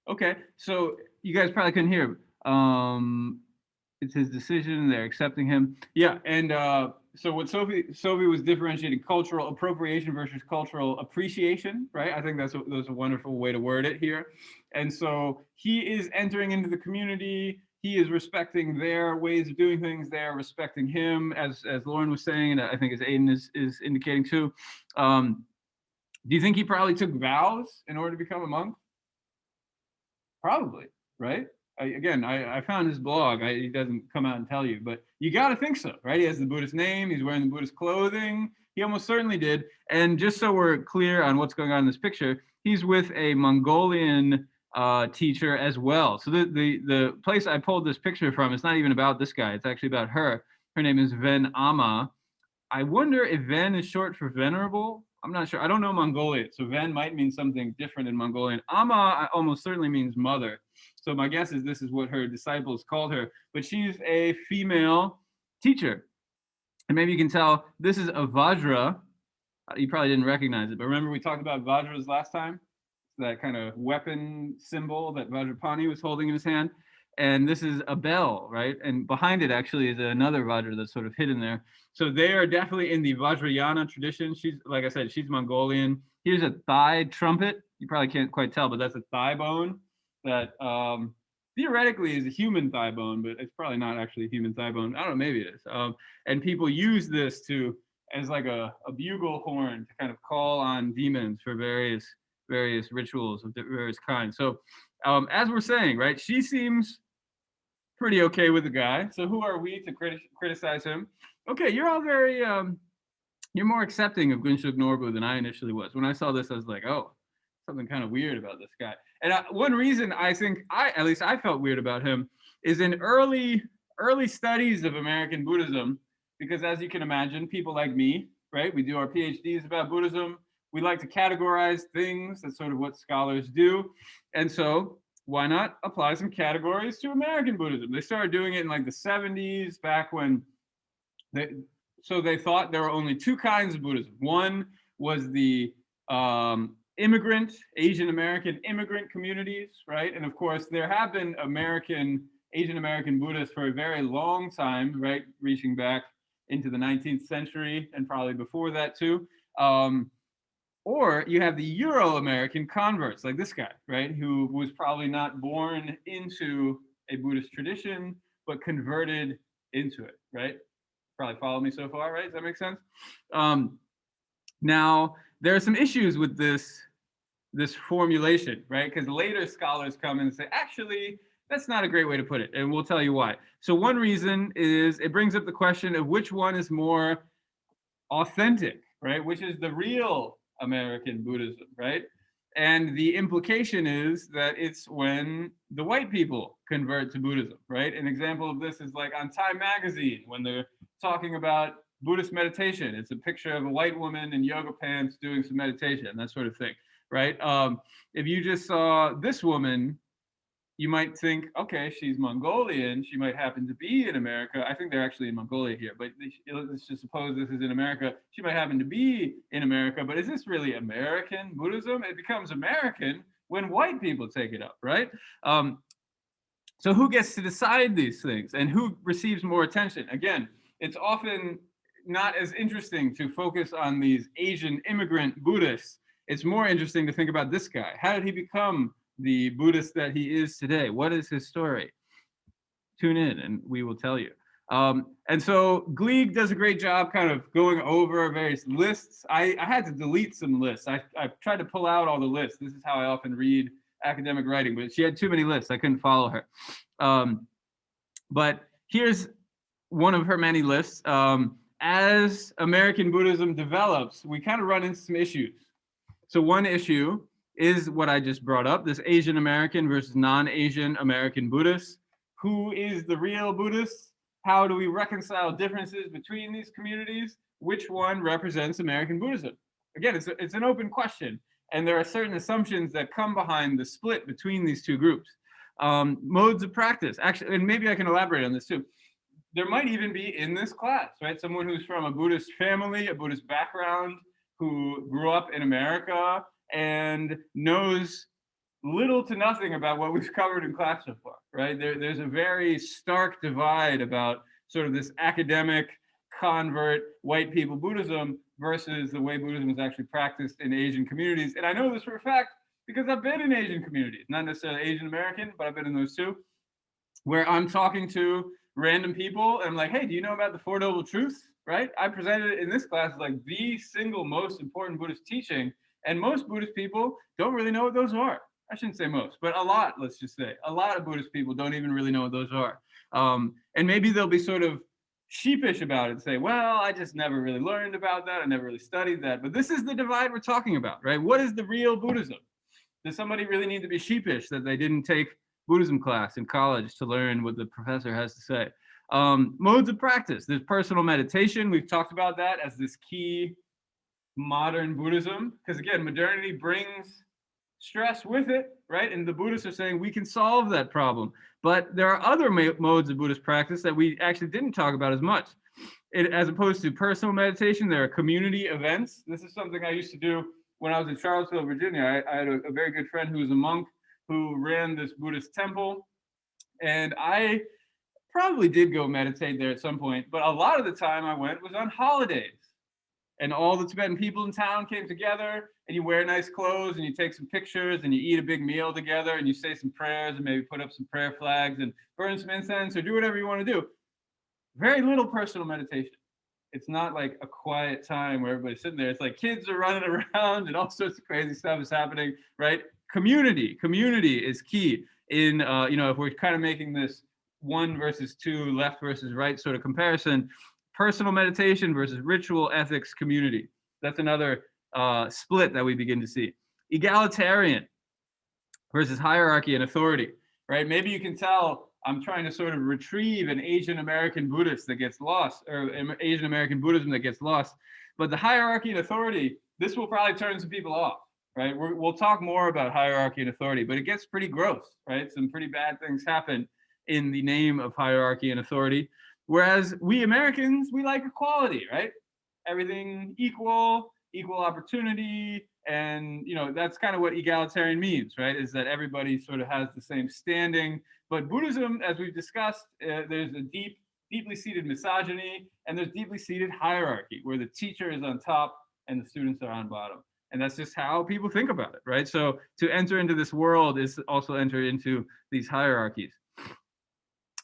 Okay, so you guys probably couldn't hear. It's his decision. They're accepting him. Yeah, and so what Sophie was differentiating cultural appropriation versus cultural appreciation, right? I think that's a wonderful way to word it here. And so he is entering into the community. He is respecting their ways of doing things. They're respecting him, as Lauren was saying, and I think as Aiden is indicating too. Do you think he probably took vows in order to become a monk? Probably, right? I found his blog. He doesn't come out and tell you, but you got to think so, right? He has the Buddhist name. He's wearing the Buddhist clothing. He almost certainly did. And just so we're clear on what's going on in this picture, he's with a Mongolian teacher as well. So the place I pulled this picture from, it's not even about this guy. It's actually about her. Her name is Ven Ama. I wonder if Ven is short for venerable. I'm not sure. I don't know Mongolian, so Ven might mean something different in Mongolian. Ama almost certainly means mother. So my guess is this is what her disciples called her. But she's a female teacher. And maybe you can tell this is a Vajra. You probably didn't recognize it, but remember we talked about Vajras last time? That kind of weapon symbol that Vajrapani was holding in his hand. And this is a bell, right? And behind it actually is another Vajra that's sort of hidden there. So they are definitely in the Vajrayana tradition. She's, like I said, she's Mongolian. Here's a thigh trumpet. You probably can't quite tell, but that's a thigh bone that theoretically is a human thigh bone, but it's probably not actually a human thigh bone. I don't know, maybe it is. And people use this as like a bugle horn to kind of call on demons for various rituals of various kinds. So as we're saying, right, she seems pretty okay with the guy. So who are we to criticize him? Okay, you're all very, you're more accepting of Gunshuk Norbu than I initially was. When I saw this, I was like, oh, something kind of weird about this guy. And one reason I think at least I felt weird about him is in early studies of American Buddhism, because as you can imagine, people like me, right, we do our PhDs about Buddhism. We like to categorize things. That's sort of what scholars do. And so why not apply some categories to American Buddhism? They started doing it in like the 70s, back when they thought there were only two kinds of Buddhism. One was the immigrant, Asian American immigrant communities, right? And of course, there have been Asian American Buddhists for a very long time, right? Reaching back into the 19th century and probably before that too. Or you have the Euro-American converts, like this guy, right? Who was probably not born into a Buddhist tradition, but converted into it, right? Probably follow me so far, right? Does that make sense? Now, there are some issues with this formulation, right? Because later scholars come and say, actually, that's not a great way to put it, and we'll tell you why. So one reason is it brings up the question of which one is more authentic, right? Which is the real American Buddhism, right? And the implication is that it's when the white people convert to Buddhism, right? An example of this is like on Time magazine, when they're talking about Buddhist meditation. It's a picture of a white woman in yoga pants doing some meditation, that sort of thing, right? If you just saw this woman, you might think, okay, she's Mongolian. She might happen to be in America. I think they're actually in Mongolia here, but let's just suppose this is in America. She might happen to be in America, but is this really American Buddhism? It becomes American when white people take it up, right? So who gets to decide these things and who receives more attention? Again, it's often not as interesting to focus on these Asian immigrant Buddhists. It's more interesting to think about this guy. How did he become the Buddhist that he is today? What is his story? Tune in and we will tell you. And so Gleig does a great job kind of going over various lists. I had to delete some lists. I tried to pull out all the lists. This is how I often read academic writing, but she had too many lists. I couldn't follow her. But here's one of her many lists. As American Buddhism develops, we kind of run into some issues. So one issue is what I just brought up, this Asian American versus non-Asian American Buddhists. Who is the real Buddhist? How do we reconcile differences between these communities? Which one represents American Buddhism? Again, it's an open question, and there are certain assumptions that come behind the split between these two groups. Modes of practice, actually, and maybe I can elaborate on this too. There might even be in this class, right? Someone who's from a Buddhist family, a Buddhist background, who grew up in America and knows little to nothing about what we've covered in class so far, right? There's a very stark divide about sort of this academic convert white people Buddhism versus the way Buddhism is actually practiced in Asian communities. And I know this for a fact because I've been in Asian communities, not necessarily Asian American, but I've been in those too, where I'm talking to random people and I'm like, hey, do you know about the Four Noble Truths, right? I presented it in this class as like the single most important Buddhist teaching, and most Buddhist people don't really know what those are. I shouldn't say most, but a lot, let's just say. A lot of Buddhist people don't even really know what those are. And maybe they'll be sort of sheepish about it and say, well, I just never really learned about that. I never really studied that. But this is the divide we're talking about, right? What is the real Buddhism? Does somebody really need to be sheepish that they didn't take Buddhism class in college to learn what the professor has to say? Modes of practice. There's personal meditation. We've talked about that as this key modern Buddhism, because again, modernity brings stress with it, right? And the Buddhists are saying we can solve that problem. But there are other modes of Buddhist practice that we actually didn't talk about as much. As opposed to personal meditation, there are community events. This is something I used to do when I was in Charlottesville, Virginia. I had a very good friend who was a monk who ran this Buddhist temple. And I probably did go meditate there at some point, but a lot of the time I went was on holidays. And all the Tibetan people in town came together, and you wear nice clothes and you take some pictures and you eat a big meal together and you say some prayers and maybe put up some prayer flags and burn some incense or do whatever you want to do. Very little personal meditation. It's not like a quiet time where everybody's sitting there. It's like kids are running around and all sorts of crazy stuff is happening, right? Community is key in, if we're kind of making this 1 versus 2, left versus right sort of comparison. Personal meditation versus ritual ethics community. That's another split that we begin to see. Egalitarian versus hierarchy and authority, right? Maybe you can tell I'm trying to sort of retrieve an Asian American Buddhist that gets lost, or Asian American Buddhism that gets lost. But the hierarchy and authority, this will probably turn some people off, right? We'll talk more about hierarchy and authority, but it gets pretty gross, right? Some pretty bad things happen in the name of hierarchy and authority. Whereas we Americans, we like equality, right? Everything equal opportunity. And, that's kind of what egalitarian means, right? Is that everybody sort of has the same standing. But Buddhism, as we've discussed, there's a deeply seated misogyny, and there's deeply seated hierarchy where the teacher is on top and the students are on bottom. And that's just how people think about it, right? So to enter into this world is also enter into these hierarchies.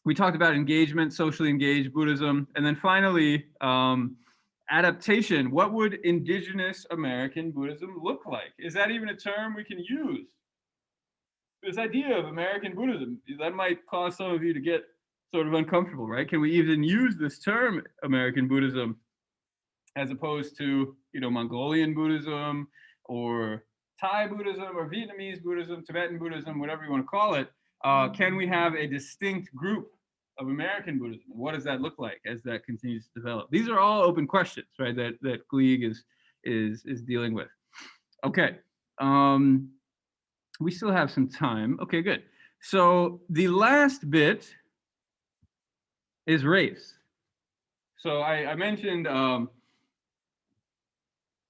We talked about engagement, socially engaged Buddhism. And then finally, adaptation. What would indigenous American Buddhism look like? Is that even a term we can use? This idea of American Buddhism, that might cause some of you to get sort of uncomfortable, right? Can we even use this term American Buddhism as opposed to, Mongolian Buddhism or Thai Buddhism or Vietnamese Buddhism, Tibetan Buddhism, whatever you want to call it? Can we have a distinct group of American Buddhism? What does that look like as that continues to develop? These are all open questions, right? That Gleig is dealing with. Okay, we still have some time. Okay, good. So the last bit is race. So I mentioned a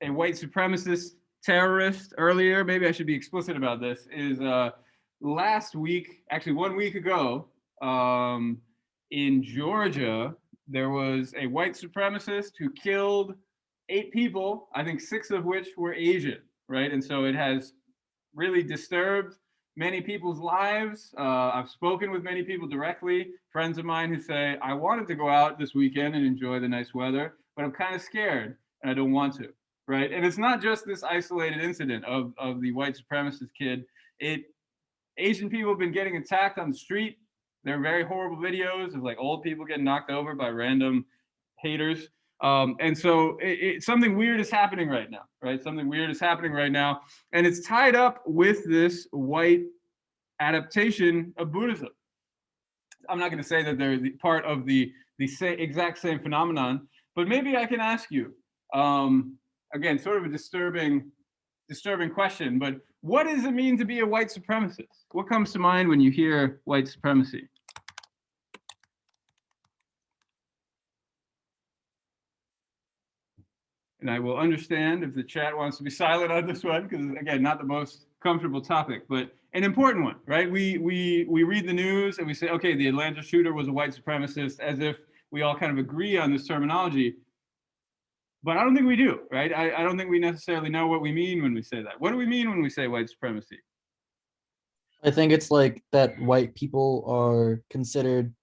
white supremacist terrorist earlier. Maybe I should be explicit about this. Is last week, actually 1 week ago, in Georgia, there was a white supremacist who killed 8 people, I think 6 of which were Asian, right? And so it has really disturbed many people's lives. I've spoken with many people directly, friends of mine who say, I wanted to go out this weekend and enjoy the nice weather, but I'm kind of scared and I don't want to, right? And it's not just this isolated incident of the white supremacist kid. Asian people have been getting attacked on the street. There are very horrible videos of like old people getting knocked over by random haters. And so something weird is happening right now, right? Something weird is happening right now. And it's tied up with this white adaptation of Buddhism. I'm not going to say that they're part of the exact same phenomenon, but maybe I can ask you, again, sort of a disturbing question, but what does it mean to be a white supremacist? What comes to mind when you hear white supremacy? And I will understand if the chat wants to be silent on this one, because again, not the most comfortable topic, but an important one, right? We read the news and we say, okay, the Atlanta shooter was a white supremacist, as if we all kind of agree on this terminology. But I don't think we do, right? I don't think we necessarily know what we mean when we say that. What do we mean when we say white supremacy? I think it's like that white people are considered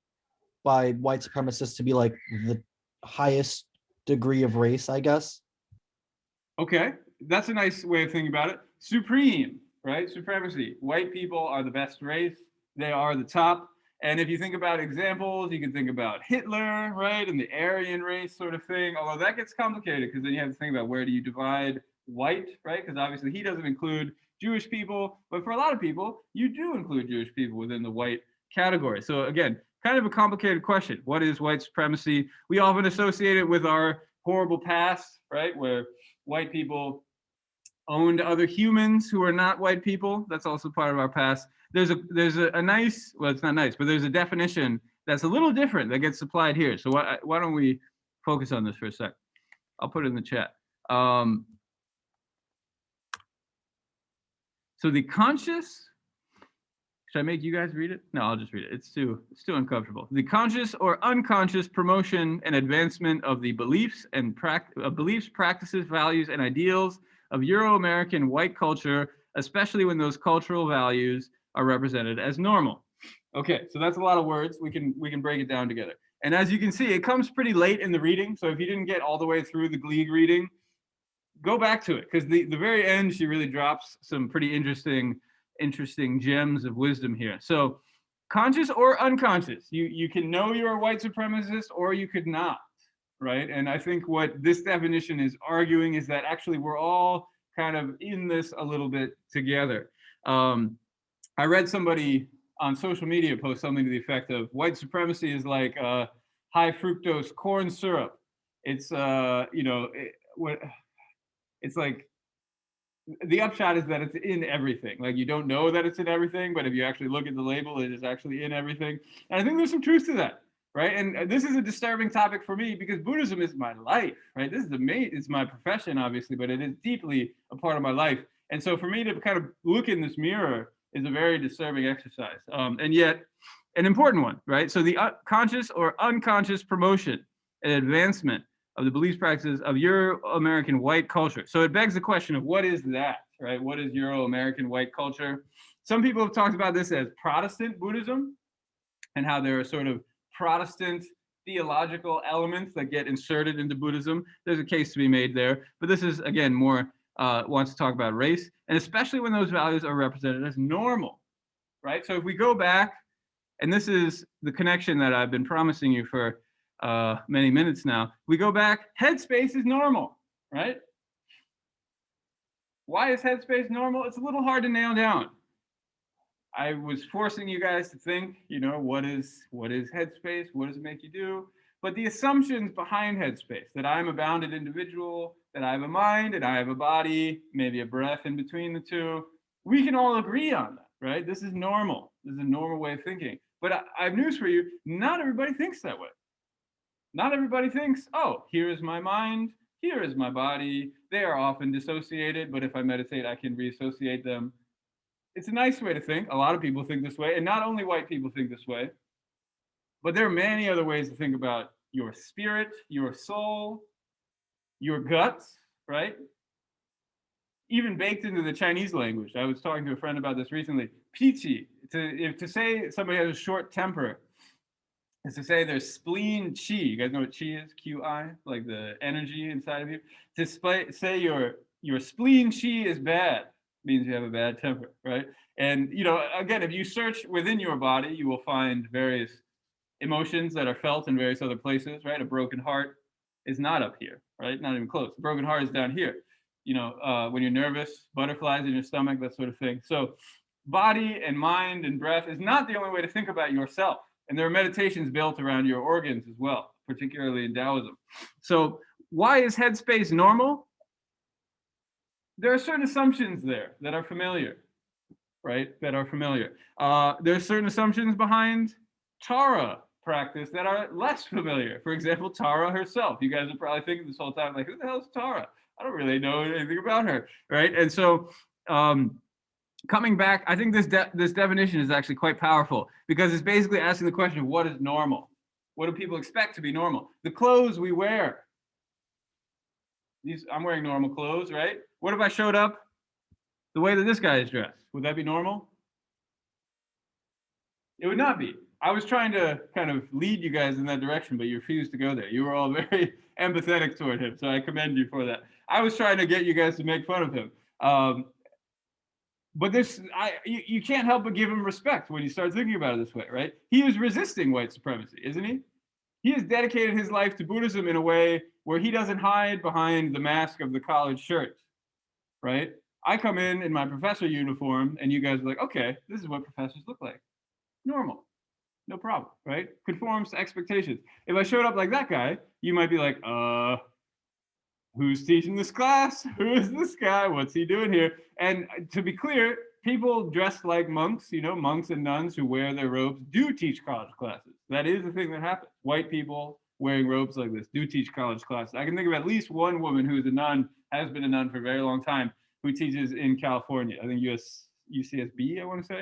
by white supremacists to be like the highest degree of race, I guess. Okay, that's a nice way of thinking about it. Supreme, right? Supremacy. White people are the best race. They are the top. And if you think about examples, you can think about Hitler, right? And the Aryan race sort of thing. Although that gets complicated because then you have to think about where do you divide white, right? Because obviously he doesn't include Jewish people. But for a lot of people, you do include Jewish people within the white category. So again, kind of a complicated question. What is white supremacy? We often associate it with our horrible past, right? Where white people owned other humans who are not white people. That's also part of our past. There's a nice, well, it's not nice, but there's a definition that's a little different that gets applied here. So why don't we focus on this for a sec? I'll put it in the chat. So the conscious, should I make you guys read it? No, I'll just read it. It's too uncomfortable. The conscious or unconscious promotion and advancement of the beliefs, practices, values, and ideals of Euro-American white culture, especially when those cultural values are represented as normal. Okay, so that's a lot of words. We can break it down together. And as you can see, it comes pretty late in the reading. So if you didn't get all the way through the Gleig reading, go back to it, because the very end, she really drops some pretty interesting gems of wisdom here. So conscious or unconscious, you can know you're a white supremacist or you could not, right? And I think what this definition is arguing is that actually we're all kind of in this a little bit together. I read somebody on social media post something to the effect of white supremacy is like high fructose corn syrup. It's it's like the upshot is that it's in everything. Like you don't know that it's in everything, but if you actually look at the label, it is actually in everything. And I think there's some truth to that, right? And this is a disturbing topic for me because Buddhism is my life, right? This is it's my profession, obviously, but it is deeply a part of my life. And so for me to kind of look in this mirror is a very disturbing exercise, and yet an important one, right? So the conscious or unconscious promotion and advancement of the beliefs, practices of Euro-American white culture. So it begs the question of what is that, right? What is Euro-American white culture? Some people have talked about this as Protestant Buddhism and how there are sort of Protestant theological elements that get inserted into Buddhism. There's a case to be made there, but this is, again, more wants to talk about race, and especially when those values are represented as normal, right? So if we go back, and this is the connection that I've been promising you for many minutes now. We go back, headspace is normal, right? Why is headspace normal? It's a little hard to nail down. I was forcing you guys to think, what is headspace? What does it make you do? But the assumptions behind headspace, that I'm a bounded individual, that I have a mind and I have a body, maybe a breath in between the two, we can all agree on that, right? This is normal. This is a normal way of thinking. But I have news for you. Not everybody thinks that way. Not everybody thinks, oh, here is my mind, here is my body. They are often dissociated, but if I meditate, I can reassociate them. It's a nice way to think. A lot of people think this way, and not only white people think this way, but there are many other ways to think about your spirit, your soul, your guts, right? even baked into the Chinese language. I was talking to a friend about this recently. Piqi, to say somebody has a short temper, is to say their spleen qi. You guys know what qi is? Qi, like the energy inside of you. To say your spleen qi is bad means you have a bad temper, right? And again, if you search within your body, you will find various emotions that are felt in various other places, right? A broken heart is not up here, right? Not even close. A broken heart is down here. When you're nervous, butterflies in your stomach, that sort of thing. So body and mind and breath is not the only way to think about yourself. And there are meditations built around your organs as well, particularly in Taoism. So why is headspace normal? There are certain assumptions there that are familiar, right? That are familiar. There are certain assumptions behind Tara practice that are less familiar. For example, Tara herself. You guys are probably thinking this whole time, like, who the hell is Tara? I don't really know anything about her, right? And so coming back, I think this definition is actually quite powerful because it's basically asking the question of what is normal? What do people expect to be normal? The clothes we wear. I'm wearing normal clothes, right? What if I showed up the way that this guy is dressed? Would that be normal? It would not be. I was trying to kind of lead you guys in that direction, but you refused to go there. You were all very empathetic toward him, so I commend you for that. I was trying to get you guys to make fun of him. But you can't help but give him respect when you start thinking about it this way, right? He is resisting white supremacy, isn't he? He has dedicated his life to Buddhism in a way where he doesn't hide behind the mask of the collared shirt, right? I come in my professor uniform, and you guys are like, okay, this is what professors look like. Normal. No problem, right? Conforms to expectations. If I showed up like that guy, you might be like, who's teaching this class? Who is this guy? What's he doing here? And to be clear, people dressed like monks, monks and nuns who wear their robes do teach college classes. That is the thing that happens. White people wearing robes like this do teach college classes. I can think of at least one woman who is a nun, has been a nun for a very long time, who teaches in California. I think UCSB, I want to say.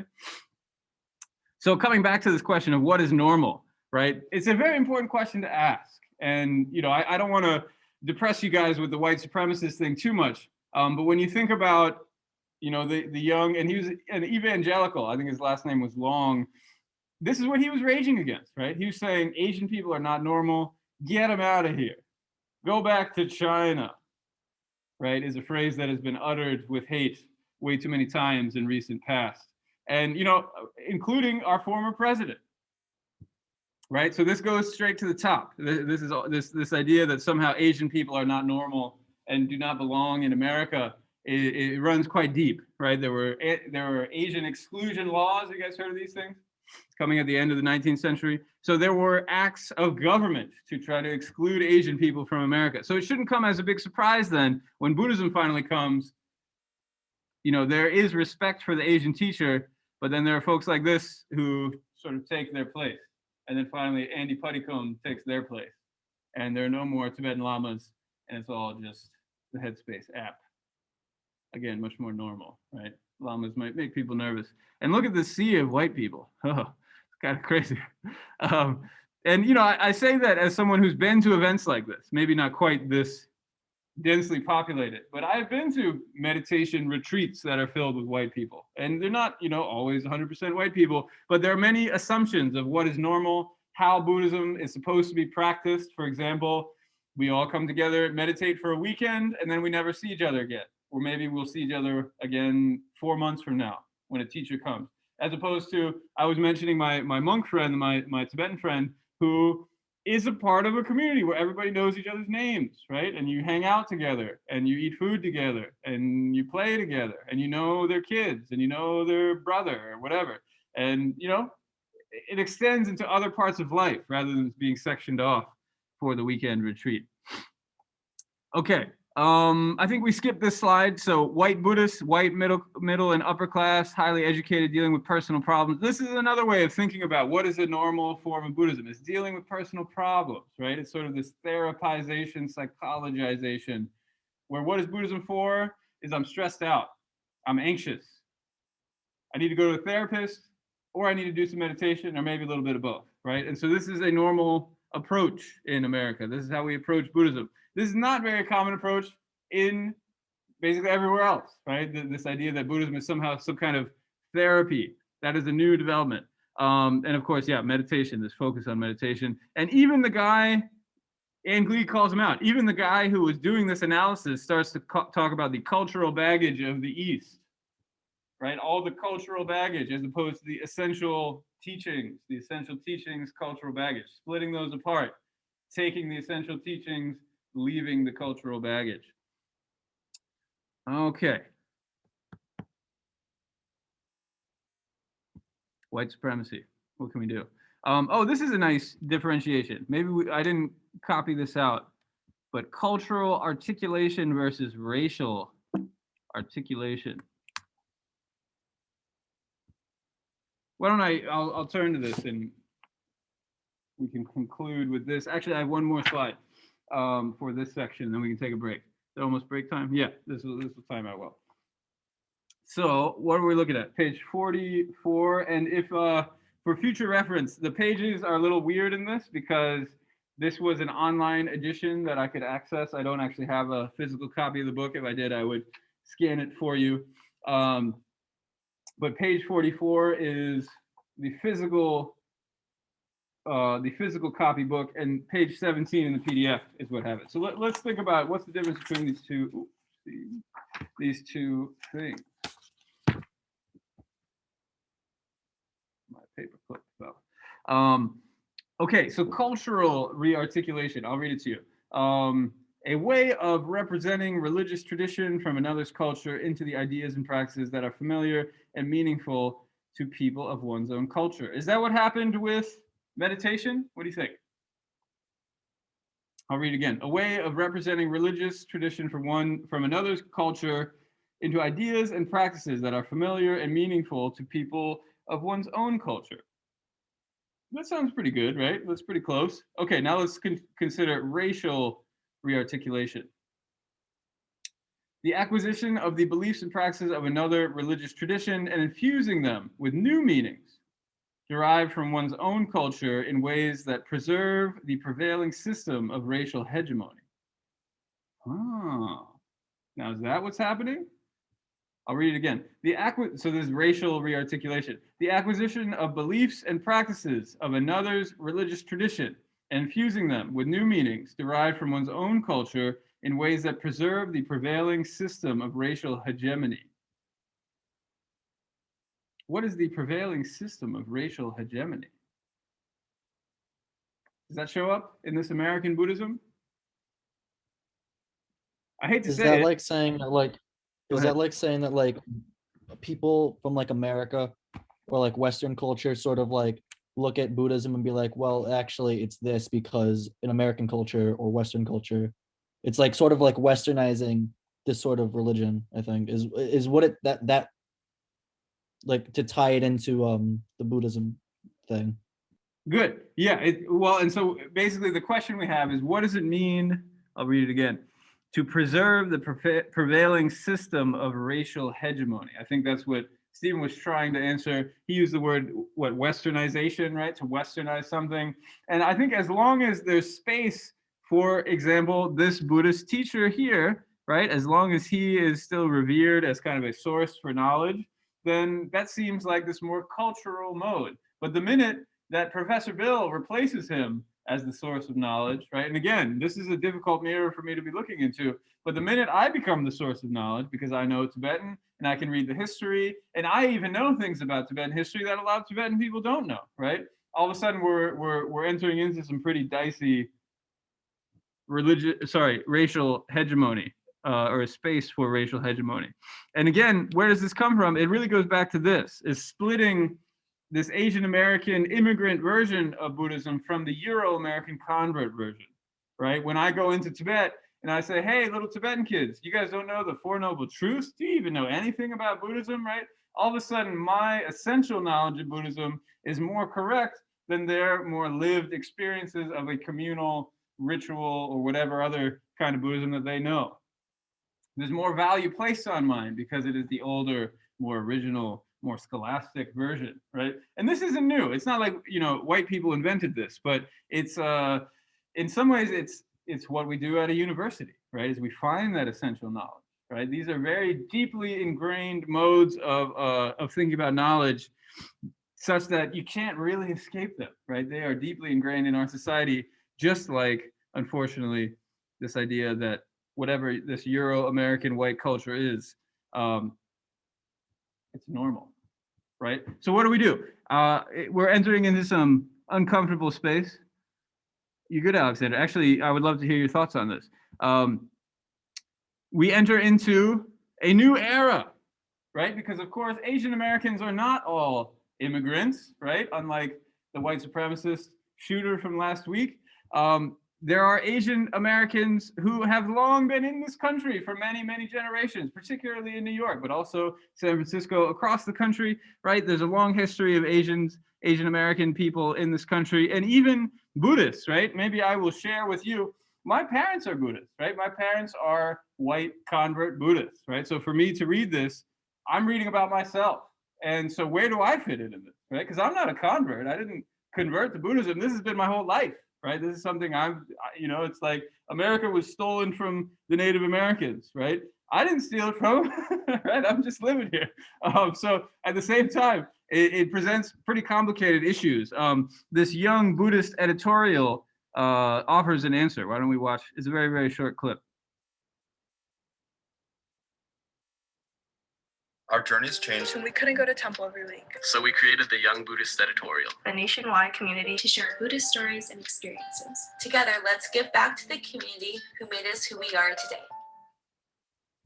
So coming back to this question of what is normal, right? It's a very important question to ask. And, I don't want to depress you guys with the white supremacist thing too much. But when you think about, the young, and he was an evangelical, I think his last name was Long. This is what he was raging against, right? He was saying Asian people are not normal. Get them out of here. Go back to China, right? Is a phrase that has been uttered with hate way too many times in recent past. And, including our former president, right? So this goes straight to the top. This is this idea that somehow Asian people are not normal and do not belong in America. It runs quite deep, right? There were Asian exclusion laws. You guys heard of these things? Coming at the end of the 19th century. So there were acts of government to try to exclude Asian people from America. So it shouldn't come as a big surprise then when Buddhism finally comes. There is respect for the Asian teacher, but then there are folks like this who sort of take their place. And then finally, Andy Puttycombe takes their place. And there are no more Tibetan lamas, and it's all just the Headspace app. Again, much more normal, right? Lamas might make people nervous. And look at the sea of white people. Oh, it's kind of crazy. And, I say that as someone who's been to events like this, maybe not quite this densely populated, but I've been to meditation retreats that are filled with white people, and they're not always 100% white people, but there are many assumptions of what is normal, how Buddhism is supposed to be practiced. For example, we all come together, meditate for a weekend, and then we never see each other again, or maybe we'll see each other again 4 months from now when a teacher comes, as opposed to, I was mentioning my monk friend, my Tibetan friend, who is a part of a community where everybody knows each other's names, right? And you hang out together, and you eat food together, and you play together, and you know their kids, and you know their brother or whatever. And, it extends into other parts of life rather than being sectioned off for the weekend retreat. Okay, I think we skipped this slide. So white Buddhists, white middle and upper class, highly educated, dealing with personal problems. This is another way of thinking about what is a normal form of Buddhism. It's dealing with personal problems, right? It's sort of this therapization, psychologization, where what is Buddhism for? Is I'm stressed out, I'm anxious, I need to go to a therapist, or I need to do some meditation, or maybe a little bit of both, right? And so this is a normal approach in America. This is how we approach Buddhism. This is not a very common approach in basically everywhere else, right? This idea that Buddhism is somehow some kind of therapy, that is a new development. And of course, yeah, meditation, this focus on meditation. And even the guy, Ann Glee calls him out, even the guy who was doing this analysis starts to talk about the cultural baggage of the East, right? All the cultural baggage as opposed to the essential teachings, cultural baggage, splitting those apart, taking the essential teachings, leaving the cultural baggage. Okay. White supremacy. What can we do? Oh, this is a nice differentiation. Maybe I didn't copy this out, but cultural articulation versus racial articulation. Why don't I'll turn to this and we can conclude with this. Actually, I have one more slide for this section, then we can take a break. Is it almost break time? Yeah, this will time out well. So what are we looking at? Page 44. And if for future reference, the pages are a little weird in this because this was an online edition that I could access. I don't actually have a physical copy of the book. If I did, I would scan it for you. But page 44 is the physical copybook, and page 17 in the PDF is what have it. So let's think about what's the difference between these two things. My paper clip fell. Okay, so cultural rearticulation. I'll read it to you. A way of representing religious tradition from another's culture into the ideas and practices that are familiar and meaningful to people of one's own culture. Is that what happened with meditation? What do you think? I'll read again. A way of representing religious tradition from another's culture into ideas and practices that are familiar and meaningful to people of one's own culture. That sounds pretty good, right? That's pretty close. Okay, now let's consider racial rearticulation. The acquisition of the beliefs and practices of another religious tradition and infusing them with new meanings derived from one's own culture in ways that preserve the prevailing system of racial hegemony. Oh, now is that what's happening? I'll read it again. So this is racial rearticulation. The acquisition of beliefs and practices of another's religious tradition and infusing them with new meanings derived from one's own culture in ways that preserve the prevailing system of racial hegemony. What is the prevailing system of racial hegemony? Does that show up in this American Buddhism? I hate to say it. Is that like saying that like people from like America or like Western culture sort of like look at Buddhism and be like, well, actually it's this because in American culture or Western culture, it's like sort of like westernizing this sort of religion, I think, is what that like to tie it into the Buddhism thing. Good. Yeah. Well, and so basically the question we have is, what does it mean? I'll read it again. To preserve the prevailing system of racial hegemony. I think that's what Stephen was trying to answer. He used the word, westernization, right? To westernize something. And I think as long as there's space, for example, this Buddhist teacher here, right? As long as he is still revered as kind of a source for knowledge, then that seems like this more cultural mode. But the minute that Professor Bill replaces him as the source of knowledge, right? And again, this is a difficult mirror for me to be looking into, but the minute I become the source of knowledge because I know Tibetan and I can read the history and I even know things about Tibetan history that a lot of Tibetan people don't know, right? All of a sudden we're entering into some pretty dicey racial hegemony, or a space for racial hegemony. And again, where does this come from? It really goes back to this, is splitting this Asian American immigrant version of Buddhism from the Euro-American convert version, right? When I go into Tibet and I say, hey, little Tibetan kids, you guys don't know the Four Noble Truths? Do you even know anything about Buddhism, right? All of a sudden, my essential knowledge of Buddhism is more correct than their more lived experiences of a communal ritual or whatever other kind of Buddhism that they know. There's more value placed on mine because it is the older, more original, more scholastic version, right? And this isn't new. It's not like, white people invented this, but it's in some ways it's what we do at a university, right? Is we find that essential knowledge, right? These are very deeply ingrained modes of thinking about knowledge, such that you can't really escape them, right? They are deeply ingrained in our society, just like, unfortunately, this idea that whatever this Euro-American white culture is, it's normal, right? So what do? We're entering into some uncomfortable space. You good, Alexander? Actually, I would love to hear your thoughts on this. We enter into a new era, right? Because of course, Asian Americans are not all immigrants, right? Unlike the white supremacist shooter from last week. There are Asian Americans who have long been in this country for many, many generations, particularly in New York, but also San Francisco, across the country, right? There's a long history of Asian American people in this country, and even Buddhists, right? Maybe I will share with you, my parents are Buddhists, right? My parents are white convert Buddhists, right? So for me to read this, I'm reading about myself. And so where do I fit into this, right? Because I'm not a convert. I didn't convert to Buddhism. This has been my whole life, right? This is something it's like America was stolen from the Native Americans, right? I didn't steal it from them, right? I'm just living here. So at the same time, it presents pretty complicated issues. This young Buddhist editorial offers an answer. Why don't we watch? It's a very, very short clip. Our journeys changed when we couldn't go to temple every week. So we created the Young Buddhist Editorial, A nationwide community to share Buddhist stories and experiences. Together, let's give back to the community who made us who we are today.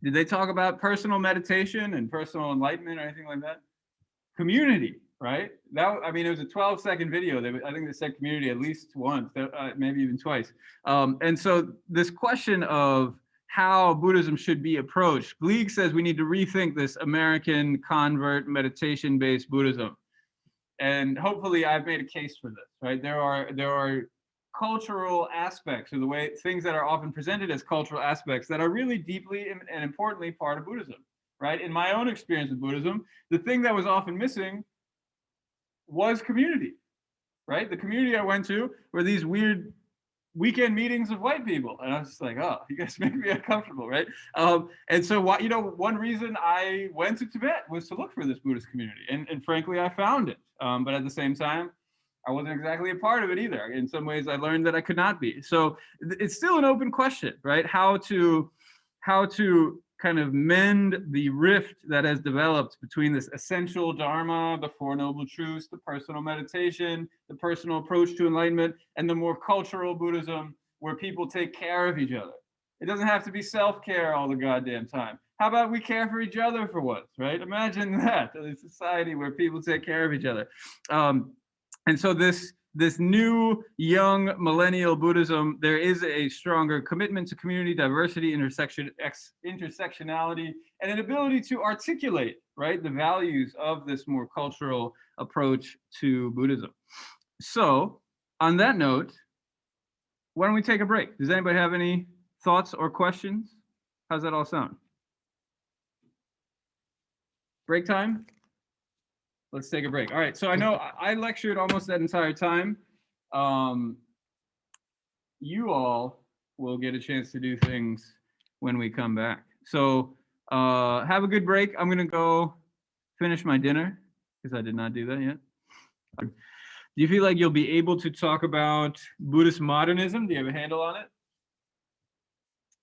Did they talk about personal meditation and personal enlightenment or anything like that? Community, right? It was a 12-second video. I think they said community at least once, maybe even twice. And so this question of how Buddhism should be approached, Gleig says we need to rethink this American convert meditation-based Buddhism. And hopefully I've made a case for this, right? There are cultural aspects, or the way things that are often presented as cultural aspects that are really deeply and importantly part of Buddhism, right? In my own experience with Buddhism, the thing that was often missing was community, right? The community I went to were these weird weekend meetings of white people, and I was just like, oh, you guys make me uncomfortable, right? And so one reason I went to Tibet was to look for this Buddhist community, and frankly I found it, but at the same time I wasn't exactly a part of it either. In some ways I learned that I could not be. So it's still an open question, right? How to kind of mend the rift that has developed between this essential Dharma, the Four Noble Truths, the personal meditation, the personal approach to enlightenment, and the more cultural Buddhism where people take care of each other. It doesn't have to be self-care all the goddamn time. How about we care for each other for once, right? Imagine that, a society where people take care of each other. And so this new young millennial Buddhism, there is a stronger commitment to community, diversity, intersectionality, and an ability to articulate, right, the values of this more cultural approach to Buddhism. So on that note, why don't we take a break? Does anybody have any thoughts or questions? How's that all sound? Break time? Let's take a break. All right, so I know I lectured almost that entire time. You all will get a chance to do things when we come back. So have a good break. I'm gonna go finish my dinner because I did not do that yet. Do you feel like you'll be able to talk about Buddhist modernism? Do you have a handle on it?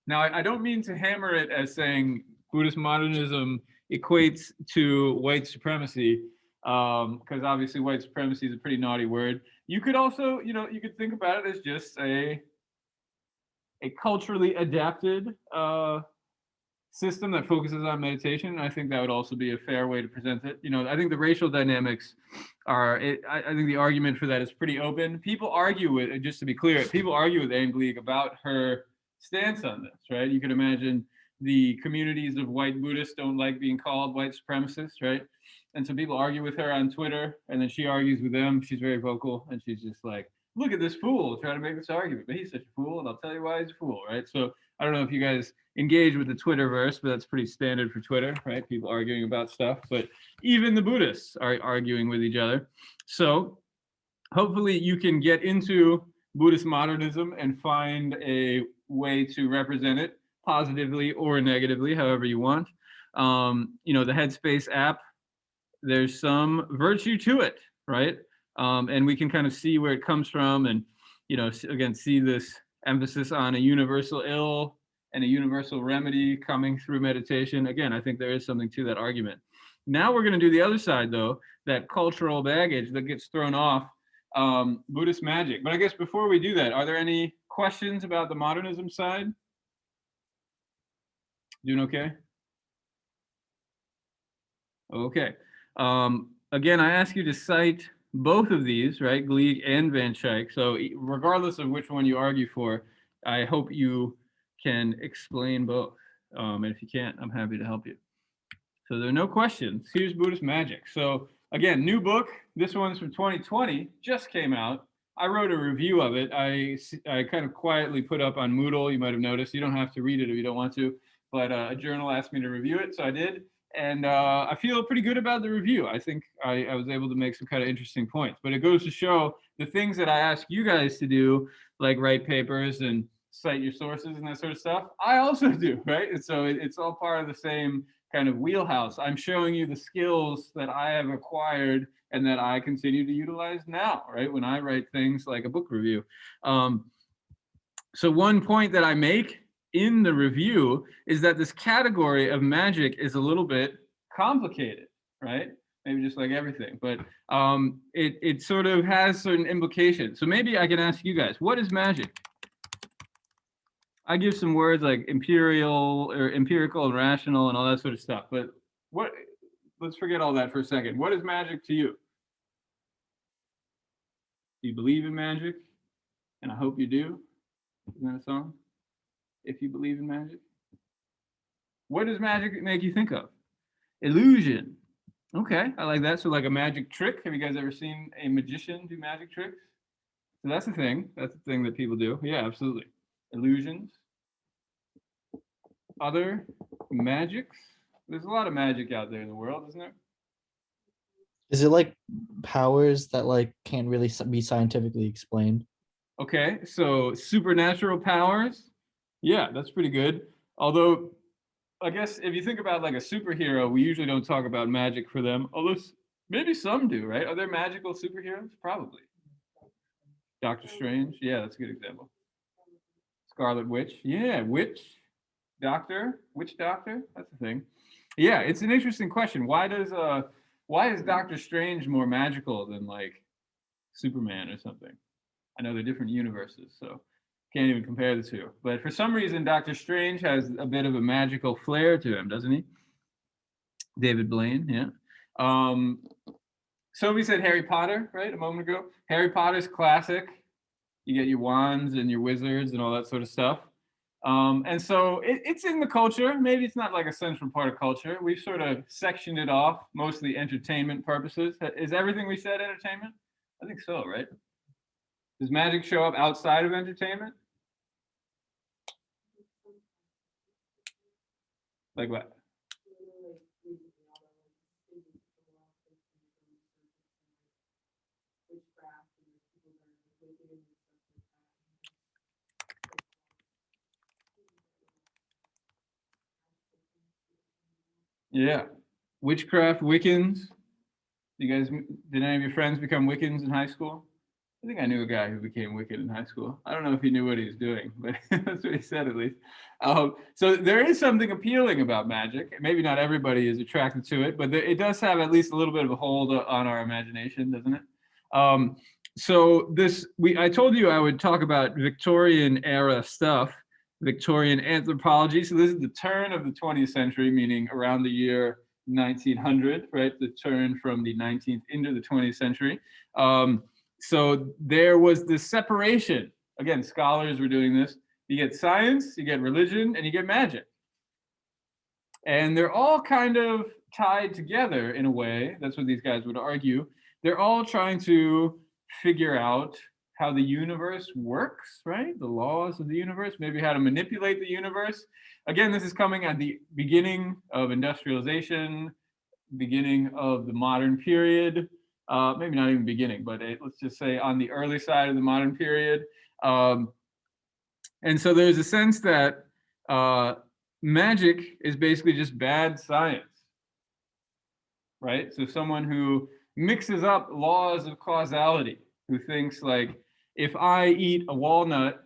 Now, I don't mean to hammer it as saying Buddhist modernism equates to white supremacy, because obviously white supremacy is a pretty naughty word. You could also, you could think about it as just a culturally adapted system that focuses on meditation. I think that would also be a fair way to present it. I think the racial dynamics I think the argument for that is pretty open. People argue with, just to be clear, people argue with Anne Gleig about her stance on this, right? You could imagine the communities of white Buddhists don't like being called white supremacists, right? And so people argue with her on Twitter, and then she argues with them. She's very vocal, and she's just like, look at this fool trying to make this argument, but he's such a fool, and I'll tell you why he's a fool, right? So I don't know if you guys engage with the Twitterverse, but that's pretty standard for Twitter, right? People arguing about stuff, but even the Buddhists are arguing with each other. So hopefully you can get into Buddhist modernism and find a way to represent it positively or negatively, however you want. You know, the Headspace app, there's some virtue to it, right? And we can kind of see where it comes from, and you know, again, see this emphasis on a universal ill and a universal remedy coming through meditation. Again, I think there is something to that argument. Now we're going to do the other side, though, that cultural baggage that gets thrown off Buddhist magic. But I guess before we do that, are there any questions about the modernism side? Doing okay? Okay. Again, I ask you to cite both of these, right? Gleig and Van Schaik. So regardless of which one you argue for, I hope you can explain both. And if you can't, I'm happy to help you. So there are no questions. Here's Buddhist magic. So again, new book. This one's from 2020, just came out. I wrote a review of it. I kind of quietly put up on Moodle. You might have noticed. You don't have to read it if you don't want to. But a journal asked me to review it, so I did. And I feel pretty good about the review. I think I was able to make some kind of interesting points. But it goes to show the things that I ask you guys to do, like write papers and cite your sources and that sort of stuff, I also do, right? And so it's all part of the same kind of wheelhouse. I'm showing you the skills that I have acquired and that I continue to utilize now, right? When I write things like a book review. So one point that I make in the review is that this category of magic is a little bit complicated, right? Maybe just like everything, but it sort of has certain implications. So maybe I can ask you guys, what is magic? I give some words like empirical and rational and all that sort of stuff, but let's forget all that for a second. What is magic to you? Do you believe in magic? And I hope you do. Isn't that a song? If you believe in magic. What does magic make you think of? Illusion. Okay, I like that. So like a magic trick. Have you guys ever seen a magician do magic tricks? So that's a thing. That's a thing that people do. Yeah, absolutely. Illusions. Other magics. There's a lot of magic out there in the world, isn't there? Is it like powers that like can't really be scientifically explained? Okay, so supernatural powers. Yeah, that's pretty good. Although, I guess if you think about like a superhero, we usually don't talk about magic for them. Although maybe some do, right? Are there magical superheroes? Probably. Doctor Strange. Yeah, that's a good example. Scarlet Witch. Yeah, witch doctor. Witch doctor. That's the thing. Yeah, it's an interesting question. Why is Doctor Strange more magical than like Superman or something? I know they're different universes, so can't even compare the two. But for some reason, Doctor Strange has a bit of a magical flair to him, doesn't he? David Blaine, yeah. So we said Harry Potter, right, a moment ago. Harry Potter's classic. You get your wands and your wizards and all that sort of stuff. And so it's in the culture. Maybe it's not like a central part of culture. We've sort of sectioned it off, mostly entertainment purposes. Is everything we said entertainment? I think so, right? Does magic show up outside of entertainment? Like what? Yeah. Witchcraft, Wiccans. Did any of your friends become Wiccans in high school? I think I knew a guy who became Wiccan in high school. I don't know if he knew what he was doing, but that's what he said at least. So there is something appealing about magic. Maybe not everybody is attracted to it, but it does have at least a little bit of a hold on our imagination, doesn't it? So I told you I would talk about Victorian era stuff, Victorian anthropology. So this is the turn of the 20th century, meaning around the year 1900, right? The turn from the 19th into the 20th century. So there was this separation. Again, scholars were doing this. You get science, you get religion, and you get magic. And they're all kind of tied together in a way. That's what these guys would argue. They're all trying to figure out how the universe works, right? The laws of the universe, maybe how to manipulate the universe. Again, this is coming at the beginning of industrialization, beginning of the modern period. Maybe not even beginning, but let's just say on the early side of the modern period. And so there's a sense that magic is basically just bad science, right? So someone who mixes up laws of causality, who thinks like, if I eat a walnut,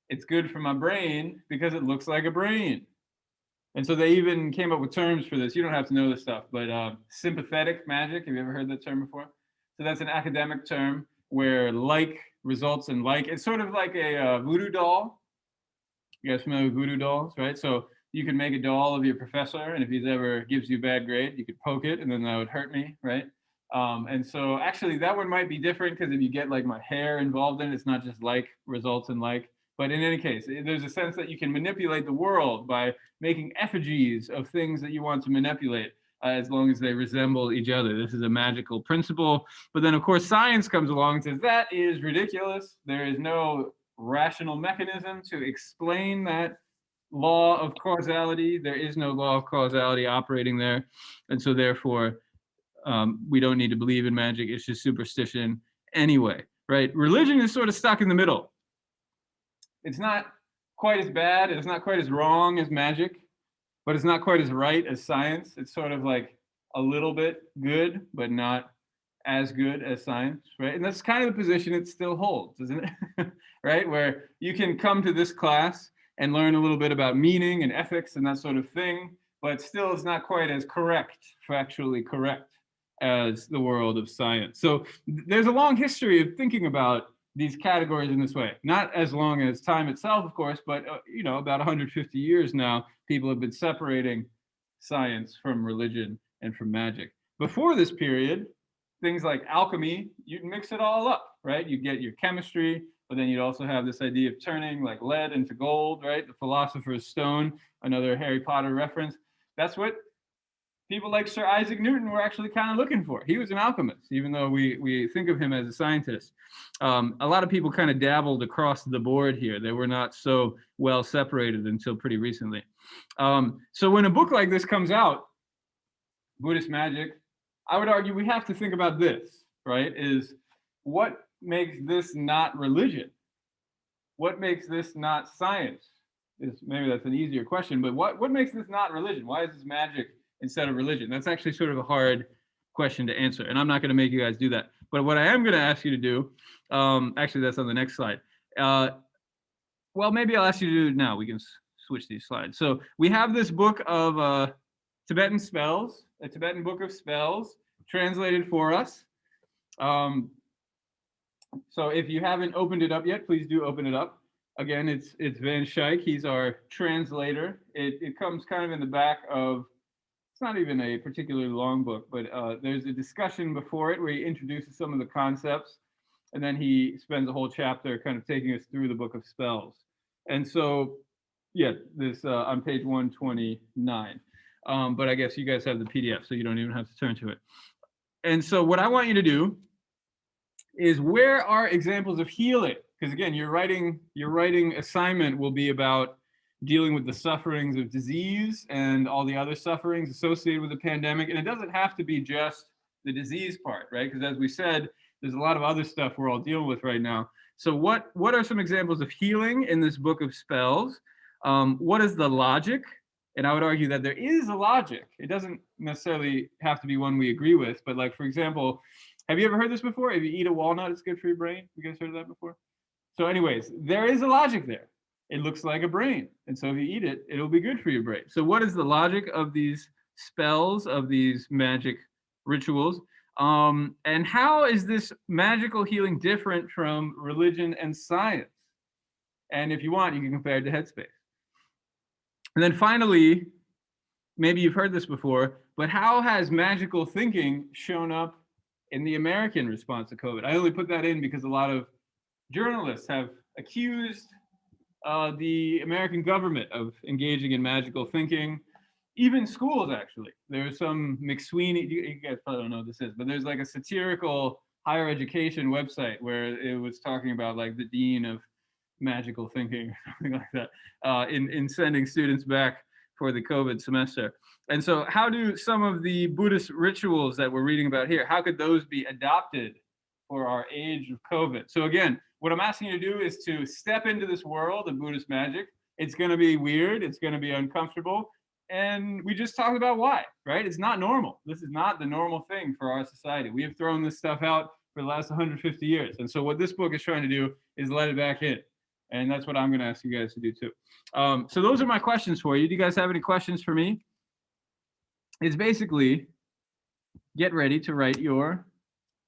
it's good for my brain because it looks like a brain. And so they even came up with terms for this. You don't have to know this stuff, but sympathetic magic. Have you ever heard that term before? So that's an academic term where like results in like. It's sort of like a voodoo doll. You guys familiar with voodoo dolls, right? So you can make a doll of your professor, and if he ever gives you a bad grade, you could poke it, and then that would hurt me, right? And so actually that one might be different because if you get like my hair involved in it, it's not just like results in like. But in any case, there's a sense that you can manipulate the world by making effigies of things that you want to manipulate as long as they resemble each other. This is a magical principle. But then, of course, science comes along and says, that is ridiculous. There is no rational mechanism to explain that law of causality. There is no law of causality operating there. And so therefore, we don't need to believe in magic. It's just superstition anyway, right? Religion is sort of stuck in the middle. It's not quite as bad, it's not quite as wrong as magic, but it's not quite as right as science. It's sort of like a little bit good, but not as good as science, right? And that's kind of the position it still holds, isn't it? Right? Where you can come to this class and learn a little bit about meaning and ethics and that sort of thing, but still it's not quite as correct, factually correct, as the world of science. So there's a long history of thinking about these categories in this way. Not as long as time itself, of course, but about 150 years now, people have been separating science from religion and from magic. Before this period, things like alchemy, you'd mix it all up, right? You get your chemistry, but then you'd also have this idea of turning like lead into gold, right? The Philosopher's Stone, another Harry Potter reference. That's what people like Sir Isaac Newton were actually kind of looking for. He was an alchemist, even though we think of him as a scientist. A lot of people kind of dabbled across the board here. They were not so well separated until pretty recently. So when a book like this comes out, Buddhist Magic, I would argue we have to think about this, right? Is what makes this not religion? What makes this not science? Maybe that's an easier question, but what makes this not religion? Why is this magic instead of religion? That's actually sort of a hard question to answer, and I'm not going to make you guys do that. But what I am going to ask you to do, actually that's on the next slide. Well, maybe I'll ask you to do it now. We can switch these slides. So we have this book of Tibetan spells, a Tibetan book of spells, translated for us. So if you haven't opened it up yet, please do open it up. Again, it's Van Schaik. He's our translator. It comes kind of in the back of, it's not even a particularly long book, but there's a discussion before it where he introduces some of the concepts, and then he spends a whole chapter kind of taking us through the book of spells. And so, yeah, this on page 129. But I guess you guys have the PDF, so you don't even have to turn to it. And so what I want you to do is, where are examples of healing? Because again, your writing assignment will be about dealing with the sufferings of disease and all the other sufferings associated with the pandemic. And it doesn't have to be just the disease part, right? Because as we said, there's a lot of other stuff we're all dealing with right now. So what are some examples of healing in this book of spells? What is the logic? And I would argue that there is a logic. It doesn't necessarily have to be one we agree with, but like, for example, have you ever heard this before? If you eat a walnut, it's good for your brain. You guys heard of that before? So anyways, there is a logic there. It looks like a brain. And so if you eat it, it'll be good for your brain. So what is the logic of these spells, of these magic rituals? And how is this magical healing different from religion and science? And if you want, you can compare it to Headspace. And then finally, maybe you've heard this before, but how has magical thinking shown up in the American response to COVID? I only put that in because a lot of journalists have accused the American government of engaging in magical thinking, even schools, actually. There's some McSweeney, you guys probably don't know what this is, but there's like a satirical higher education website where it was talking about like the dean of magical thinking or something like that in sending students back for the COVID semester. And so how do some of the Buddhist rituals that we're reading about here, how could those be adopted for our age of COVID? So again, what I'm asking you to do is to step into this world of Buddhist magic It's going to be weird. It's going to be uncomfortable. And we just talked about why, right? It's not normal. This is not the normal thing for our society. We have thrown this stuff out for the last 150 years. And so what this book is trying to do is let it back in. And that's what I'm going to ask you guys to do too. So those are my questions for you. Do you guys have any questions for me? It's basically get ready to write your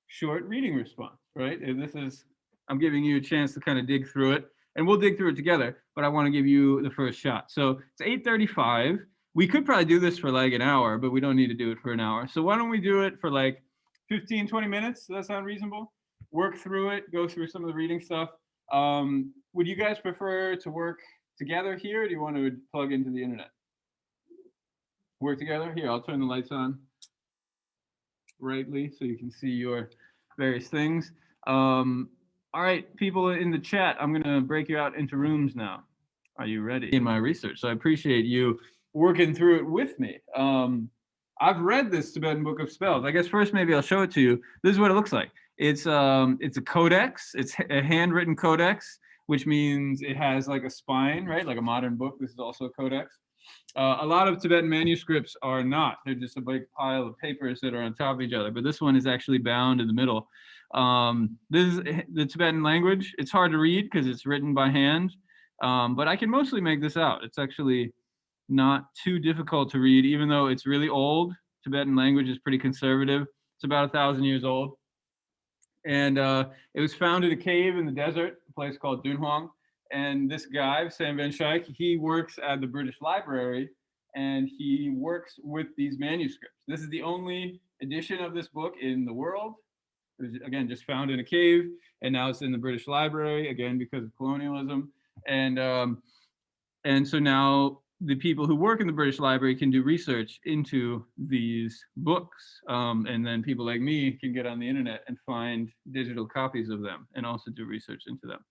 short reading response, right? And this is, I'm giving you a chance to kind of dig through it, and we'll dig through it together, but I want to give you the first shot. So it's 8:35. We could probably do this for like an hour, but we don't need to do it for an hour. So why don't we do it for like 15, 20 minutes? Does that sound reasonable? Work through it, go through some of the reading stuff. Would you guys prefer to work together here, or do you want to plug into the internet? Work together? Here, I'll turn the lights on brightly so you can see your various things. All right, people in the chat, I'm going to break you out into rooms now. Are you ready? In my research, so I appreciate you working through it with me. I've read this Tibetan Book of Spells. I guess first maybe I'll show it to you. This is what it looks like. It's a codex. It's a handwritten codex, which means it has like a spine, right? Like a modern book. This is also a codex. A lot of Tibetan manuscripts are not. They're just a big pile of papers that are on top of each other. But this one is actually bound in the middle. This is the Tibetan language. It's hard to read because it's written by hand. But I can mostly make this out. It's actually not too difficult to read, even though it's really old. Tibetan language is pretty conservative. It's about 1,000 years old. And it was found in a cave in the desert, a place called Dunhuang. And this guy, Sam Van Schaik, he works at the British Library, and he works with these manuscripts. This is the only edition of this book in the world. It was, again, just found in a cave, and now it's in the British Library, again, because of colonialism. And so now the people who work in the British Library can do research into these books. And then people like me can get on the internet and find digital copies of them and also do research into them.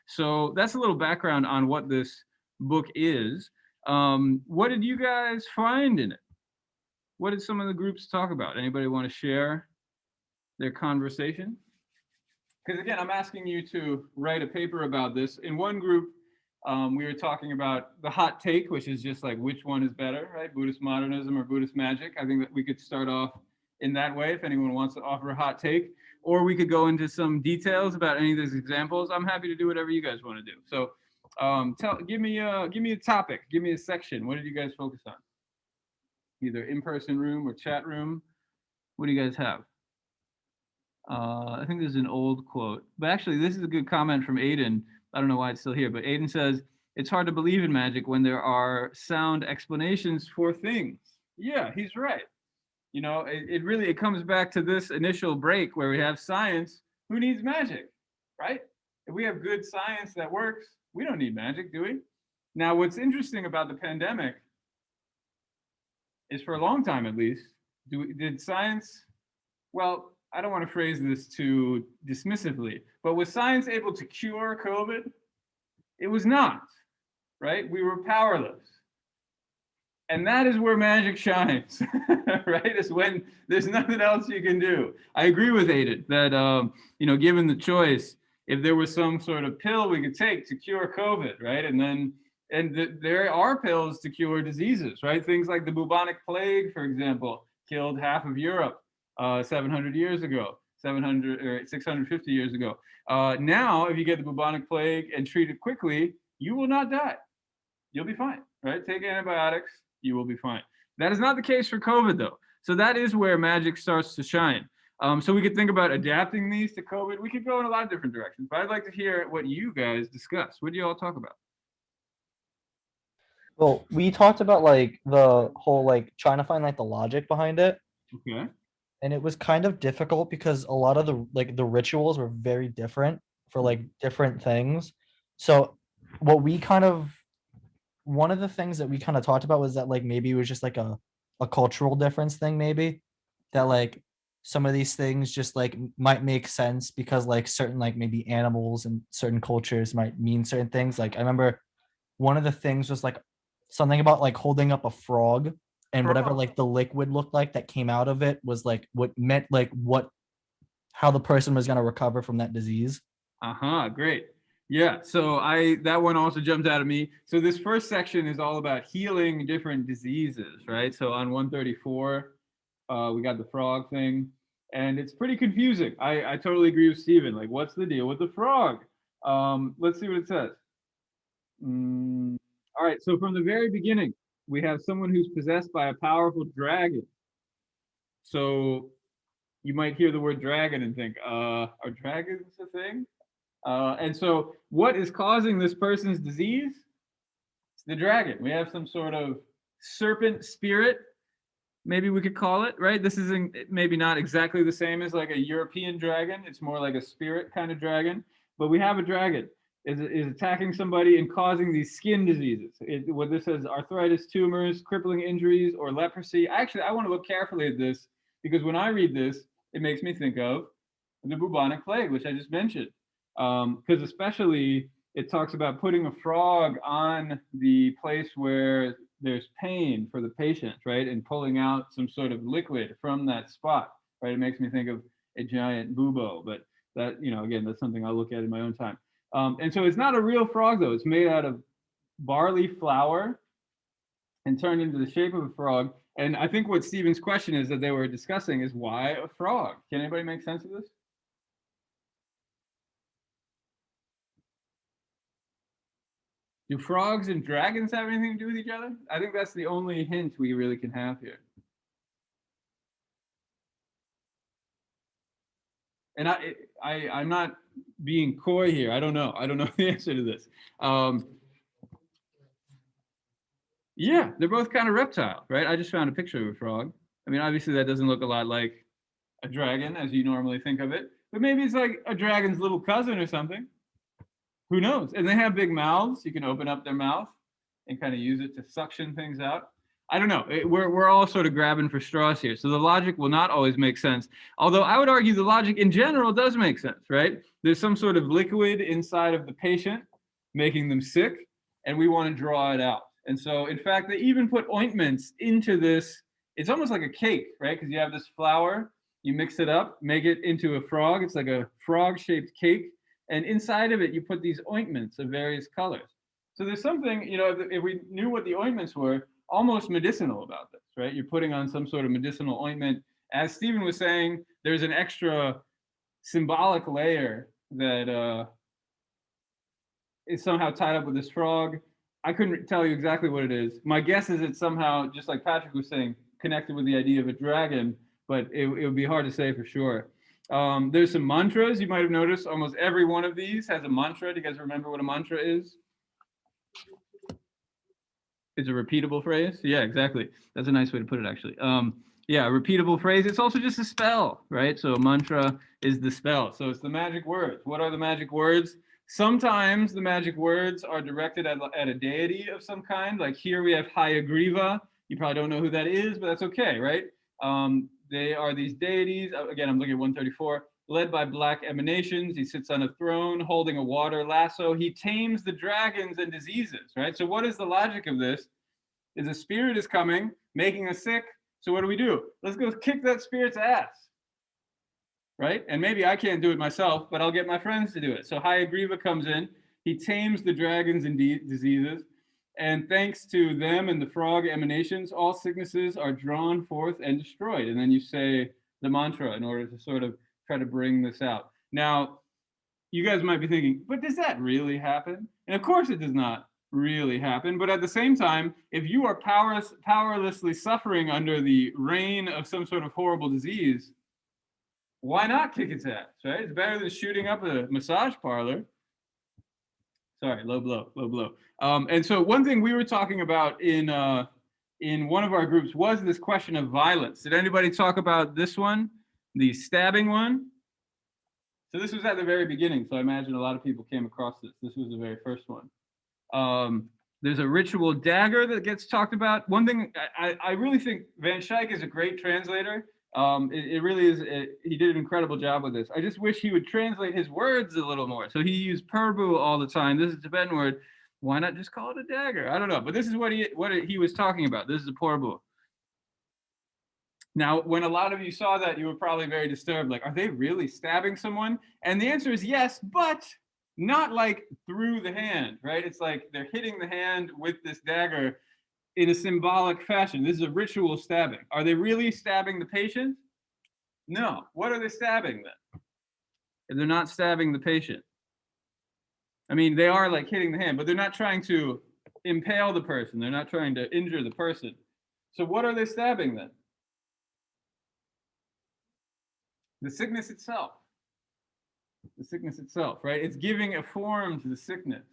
So that's a little background on what this book is. What did you guys find in it? What did some of the groups talk about? Anybody want to share their conversation? Because again, I'm asking you to write a paper about this. In one group, we were talking about the hot take, which is just like which one is better, right? Buddhist modernism or Buddhist magic. I think that we could start off in that way if anyone wants to offer a hot take, or we could go into some details about any of these examples. I'm happy to do whatever you guys want to do. So give me a topic, give me a section. What did you guys focus on? Either in-person room or chat room. What do you guys have? I think this is an old quote, but actually this is a good comment from Aiden. I don't know why it's still here, but Aiden says, it's hard to believe in magic when there are sound explanations for things. Yeah, he's right. You know, it comes back to this initial break where we have science. Who needs magic, right? If we have good science that works, we don't need magic, do we? Now, what's interesting about the pandemic is, for a long time at least, did science, well, I don't want to phrase this too dismissively, but was science able to cure COVID? It was not, right? We were powerless. And that is where magic shines, right? It's when there's nothing else you can do. I agree with Aiden that, given the choice, if there was some sort of pill we could take to cure COVID, right? There are pills to cure diseases, right? Things like the bubonic plague, for example, killed half of Europe 700 years ago, 700 or 650 years ago. Now, if you get the bubonic plague and treat it quickly, you will not die. You'll be fine, right? Take antibiotics, you will be fine. That is not the case for COVID, though. So that is where magic starts to shine. So we could think about adapting these to COVID. We could go in a lot of different directions, but I'd like to hear what you guys discuss. What do you all talk about? Well, we talked about like the whole like trying to find like the logic behind it. Okay. And it was kind of difficult because a lot of the rituals were very different for like different things. So one of the things that we kind of talked about was that like maybe it was just like a cultural difference thing, maybe that like some of these things just like might make sense because like certain like maybe animals and certain cultures might mean certain things. Like I remember one of the things was like something about like holding up a frog, and whatever like the liquid looked like that came out of it was like what meant like how the person was going to recover from that disease. Great. Yeah, so that one also jumped out at me. So this first section is all about healing different diseases, right? So on 134, we got the frog thing, and it's pretty confusing. I totally agree with Stephen. Like, what's the deal with the frog? Let's see what it says. All right, so from the very beginning, we have someone who's possessed by a powerful dragon. So you might hear the word dragon and think, are dragons a thing? And so what is causing this person's disease? It's the dragon. We have some sort of serpent spirit, maybe we could call it, right? This isn't maybe not exactly the same as like a European dragon. It's more like a spirit kind of dragon, but we have a dragon is attacking somebody and causing these skin diseases. What this says, arthritis, tumors, crippling injuries, or leprosy. Actually, I want to look carefully at this because when I read this, it makes me think of the bubonic plague, which I just mentioned. Because especially it talks about putting a frog on the place where there's pain for the patient, right? And pulling out some sort of liquid from that spot, right? It makes me think of a giant bubo, but that, again, that's something I'll look at in my own time. And so it's not a real frog though. It's made out of barley flour and turned into the shape of a frog. And I think what Stephen's question is that they were discussing is why a frog? Can anybody make sense of this? Do frogs and dragons have anything to do with each other? I think that's the only hint we really can have here. And I'm not being coy here. I don't know. I don't know the answer to this. Yeah, they're both kind of reptile, right? I just found a picture of a frog. I mean, obviously that doesn't look a lot like a dragon as you normally think of it, but maybe it's like a dragon's little cousin or something. Who knows? And they have big mouths. You can open up their mouth and kind of use it to suction things out. I don't know. We're all sort of grabbing for straws here. So the logic will not always make sense. Although I would argue the logic in general does make sense, right? There's some sort of liquid inside of the patient making them sick, and we want to draw it out. And so, in fact, they even put ointments into this. It's almost like a cake, right? Because you have this flour, you mix it up, make it into a frog. It's like a frog-shaped cake. And inside of it, you put these ointments of various colors. So there's something, if we knew what the ointments were, almost medicinal about this, right? You're putting on some sort of medicinal ointment. As Stephen was saying, there's an extra symbolic layer that is somehow tied up with this frog. I couldn't tell you exactly what it is. My guess is it's somehow, just like Patrick was saying, connected with the idea of a dragon, but it would be hard to say for sure. There's some mantras. You might have noticed almost every one of these has a mantra. Do you guys remember what a mantra is? It's a repeatable phrase. Yeah, exactly. That's a nice way to put it, actually. Yeah, a repeatable phrase. It's also just a spell, right? So a mantra is the spell. So it's the magic words. What are the magic words? Sometimes the magic words are directed at a deity of some kind. Like here we have Hayagriva. You probably don't know who that is, but that's okay, right? They are these deities. Again, I'm looking at 134. Led by black emanations. He sits on a throne holding a water lasso. He tames the dragons and diseases, right? So what is the logic of this? Is a spirit is coming, making us sick. So what do? Let's go kick that spirit's ass, right? And maybe I can't do it myself, but I'll get my friends to do it. So Hayagriva comes in. He tames the dragons and diseases. And thanks to them and the frog emanations, all sicknesses are drawn forth and destroyed. And then you say the mantra in order to sort of try to bring this out. Now, you guys might be thinking, but does that really happen? And of course it does not really happen. But at the same time, if you are powerlessly suffering under the reign of some sort of horrible disease, why not kick its ass, right? It's better than shooting up a massage parlor. Sorry, low blow. And so one thing we were talking about in one of our groups was this question of violence. Did anybody talk about this one, the stabbing one? So this was at the very beginning, so I imagine a lot of people came across this. This was the very first one. There's a ritual dagger that gets talked about. One thing, I really think Van Schaik is a great translator. It really is, he did an incredible job with this. I just wish he would translate his words a little more. So he used purbu all the time. This is a Tibetan word. Why not just call it a dagger? I don't know, but this is what he was talking about. This is a purbu. Now, when a lot of you saw that, you were probably very disturbed. Like, are they really stabbing someone? And the answer is yes, but not like through the hand, right? It's like they're hitting the hand with this dagger in a symbolic fashion. This is a ritual stabbing. Are they really stabbing the patient? No. What are they stabbing then? If they're not stabbing the patient. I mean, they are like hitting the hand, but they're not trying to impale the person. They're not trying to injure the person. So what are they stabbing then? The sickness itself. The sickness itself, right? It's giving a form to the sickness.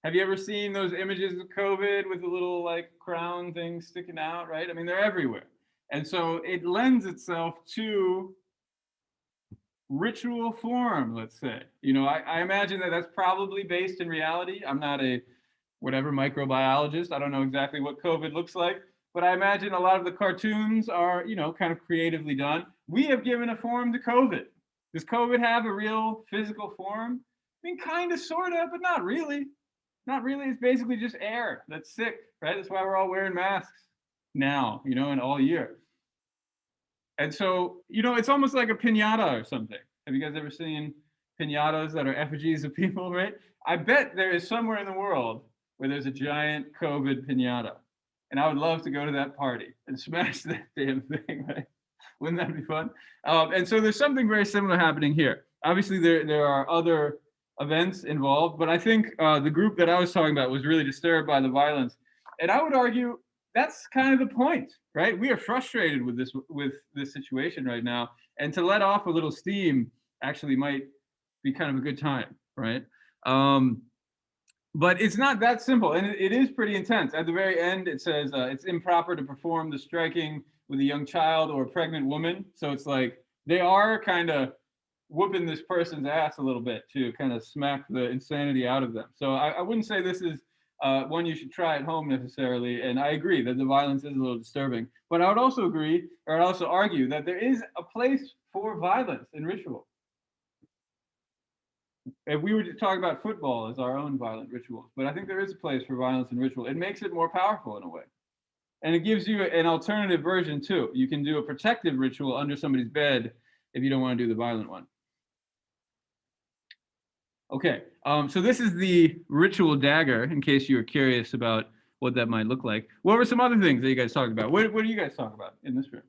Have you ever seen those images of COVID with the little like crown thing sticking out, right? I mean, they're everywhere. And so it lends itself to ritual form, let's say. You know, I imagine that that's probably based in reality. I'm not a whatever microbiologist. I don't know exactly what COVID looks like, but I imagine a lot of the cartoons are, you know, kind of creatively done. We have given a form to COVID. Does COVID have a real physical form? I mean, kind of, sort of, but not really. Not really. It's basically just air that's sick, right? That's why we're all wearing masks now, you know, and all year. And so, you know, it's almost like a piñata or something. Have you guys ever seen piñatas that are effigies of people, right? I bet there is somewhere in the world where there's a giant COVID piñata. And I would love to go to that party and smash that damn thing, right? Wouldn't that be fun? And so there's something very similar happening here. Obviously, there are other events involved, but I think the group that I was talking about was really disturbed by the violence. And I would argue that's kind of the point, right? We are frustrated with this situation right now, and to let off a little steam actually might be kind of a good time, right? But it's not that simple, and it is pretty intense. At the very end, it says it's improper to perform the striking with a young child or a pregnant woman. So it's like they are kind of whooping this person's ass a little bit to kind of smack the insanity out of them. So I wouldn't say this is one you should try at home necessarily. And I agree that the violence is a little disturbing. But I would also agree, or I'd also argue that there is a place for violence in ritual. If we were to talk about football as our own violent rituals, but I think there is a place for violence in ritual. It makes it more powerful in a way. And it gives you an alternative version too. You can do a protective ritual under somebody's bed if you don't want to do the violent one. Okay, so this is the ritual dagger, in case you were curious about what that might look like. What were some other things that you guys talked about? What do you guys talk about in this room? I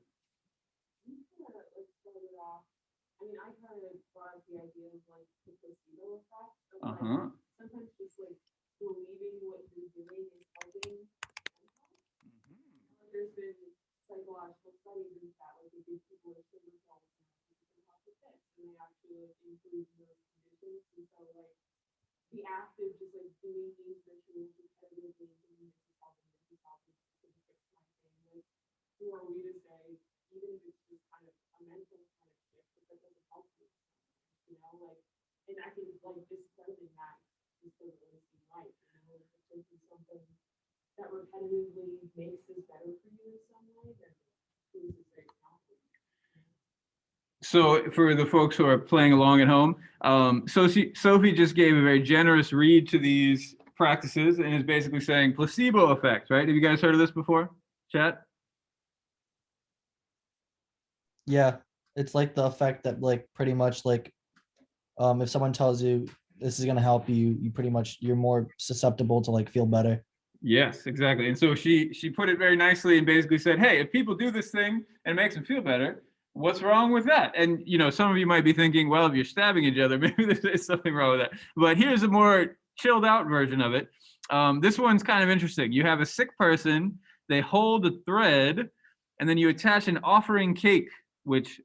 mean, I kind of brought up the idea of like the placebo effect. Uh-huh. Sometimes just like believing what you're doing is helping. There's been psychological studies that like if people are sugar pills, it can help with this, and they actually like improve those conditions. And so like the act of just like doing these rituals repetitively, doing this is helping to fix my thing. Like, who are we to say, even if it's just kind of a mental kind of shift, but that doesn't help you, you know, like, and I think like discrediting that just doesn't really seem right, you know, if it's just something that repetitively makes this better for you in some way, then who's to say it's not for you? So for the folks who are playing along at home, Sophie just gave a very generous read to these practices and is basically saying placebo effect, right? Have you guys heard of this before, chat? Yeah, it's like the effect that like pretty much like if someone tells you this is gonna help you, you pretty much you're more susceptible to like feel better. Yes, exactly. And so she put it very nicely and basically said, hey, if people do this thing and it makes them feel better, what's wrong with that? And you know, some of you might be thinking, well, if you're stabbing each other, maybe there's something wrong with that. But here's a more chilled out version of it. This one's kind of interesting. You have a sick person, they hold a thread, and then you attach an offering cake, which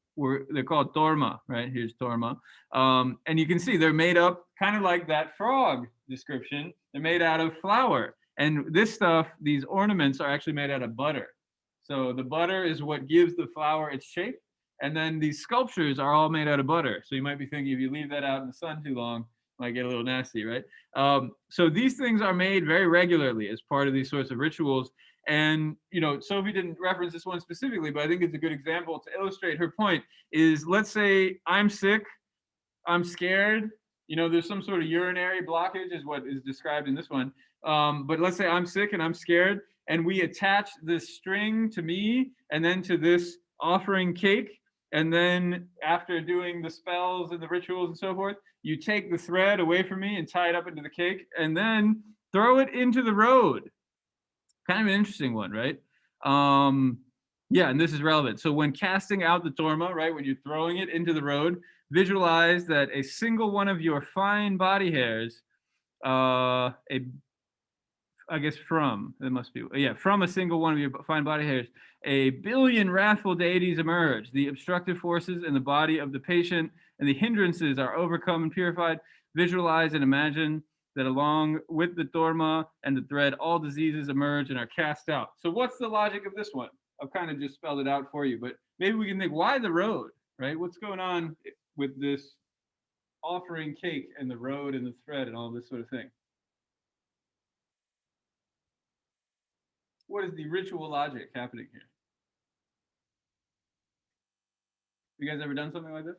they're called torma, right? Here's torma. And you can see they're made up kind of like that frog description. They're made out of flour. And this stuff, these ornaments are actually made out of butter. So the butter is what gives the flower its shape. And then these sculptures are all made out of butter. So you might be thinking if you leave that out in the sun too long, it might get a little nasty, right? So these things are made very regularly as part of these sorts of rituals. And, you know, Sophie didn't reference this one specifically, but I think it's a good example to illustrate her point is, let's say I'm sick, I'm scared, you know, there's some sort of urinary blockage is what is described in this one. But let's say I'm sick and I'm scared, and we attach this string to me and then to this offering cake. And then after doing the spells and the rituals and so forth, you take the thread away from me and tie it up into the cake, and then throw it into the road. Kind of an interesting one, right? Yeah, and this is relevant. So when casting out the torma, right, when you're throwing it into the road, visualize that a single one of your fine body hairs, from a single one of your fine body hairs, a billion wrathful deities emerge. The obstructive forces in the body of the patient and the hindrances are overcome and purified. Visualize and imagine that along with the torma and the thread, all diseases emerge and are cast out. So what's the logic of this one? I've kind of just spelled it out for you, but maybe we can think, why the road, right? What's going on with this offering cake and the road and the thread and all this sort of thing? What is the ritual logic happening here? You guys ever done something like this?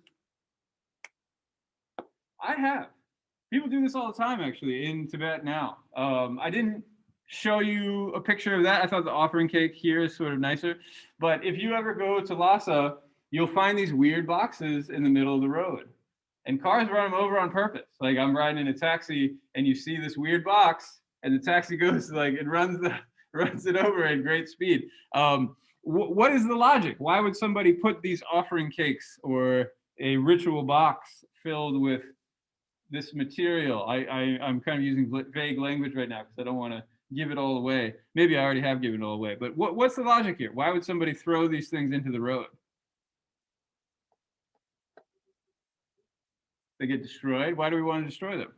I have. People do this all the time, actually, in Tibet now. I didn't show you a picture of that. I thought the offering cake here is sort of nicer. But if you ever go to Lhasa, you'll find these weird boxes in the middle of the road. And cars run them over on purpose. Like I'm riding in a taxi and you see this weird box and the taxi goes like, it runs it over at great speed. What is the logic? Why would somebody put these offering cakes or a ritual box filled with this material? I'm kind of using vague language right now because I don't want to give it all away. Maybe I already have given it all away, but what's the logic here? Why would somebody throw these things into the road? They get destroyed. Why do we want to destroy them?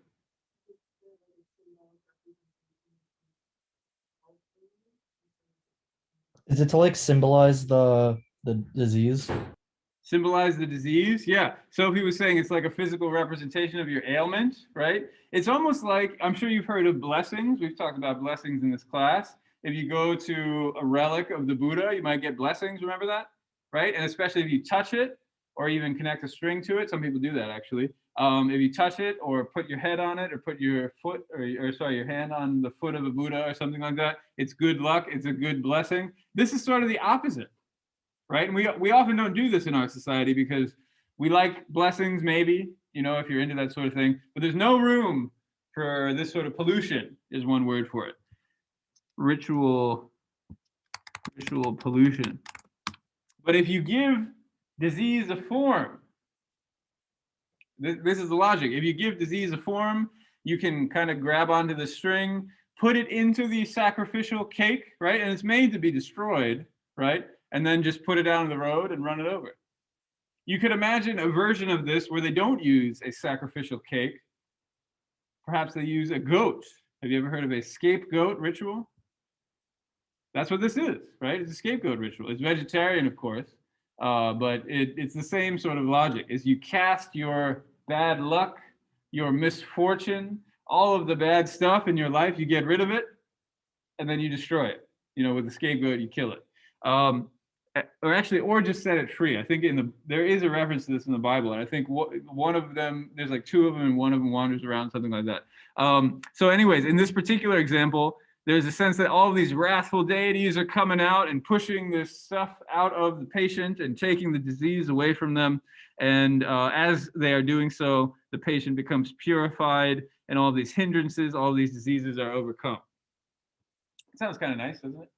Is it to like symbolize the disease? Symbolize the disease? Yeah. Sophie was saying it's like a physical representation of your ailment, right? It's almost like, I'm sure you've heard of blessings. We've talked about blessings in this class. If you go to a relic of the Buddha, you might get blessings. Remember that? Right? And especially if you touch it or even connect a string to it. Some people do that, actually. If you touch it or put your head on it or put your foot your hand on the foot of a Buddha or something like that, it's good luck. It's a good blessing. This is sort of the opposite. Right? And we often don't do this in our society because we like blessings, maybe, if you're into that sort of thing, but there's no room for this sort of pollution, is one word for it. Ritual pollution. But if you give disease a form, this is the logic. If you give disease a form, you can kind of grab onto the string, put it into the sacrificial cake, right? And it's made to be destroyed, right? And then just put it down the road and run it over. You could imagine a version of this where they don't use a sacrificial cake. Perhaps they use a goat. Have you ever heard of a scapegoat ritual? That's what this is, right? It's a scapegoat ritual. It's vegetarian, of course, but it's the same sort of logic. Is you cast your bad luck, your misfortune, all of the bad stuff in your life, you get rid of it, and then you destroy it. With the scapegoat, you kill it. Or just set it free. I think there is a reference to this in the Bible, and I think one of them, there's like two of them, and one of them wanders around, something like that. So anyways, in this particular example, there's a sense that all of these wrathful deities are coming out and pushing this stuff out of the patient and taking the disease away from them. And as they are doing so, the patient becomes purified, and all these hindrances, all these diseases are overcome. Sounds kind of nice, doesn't it?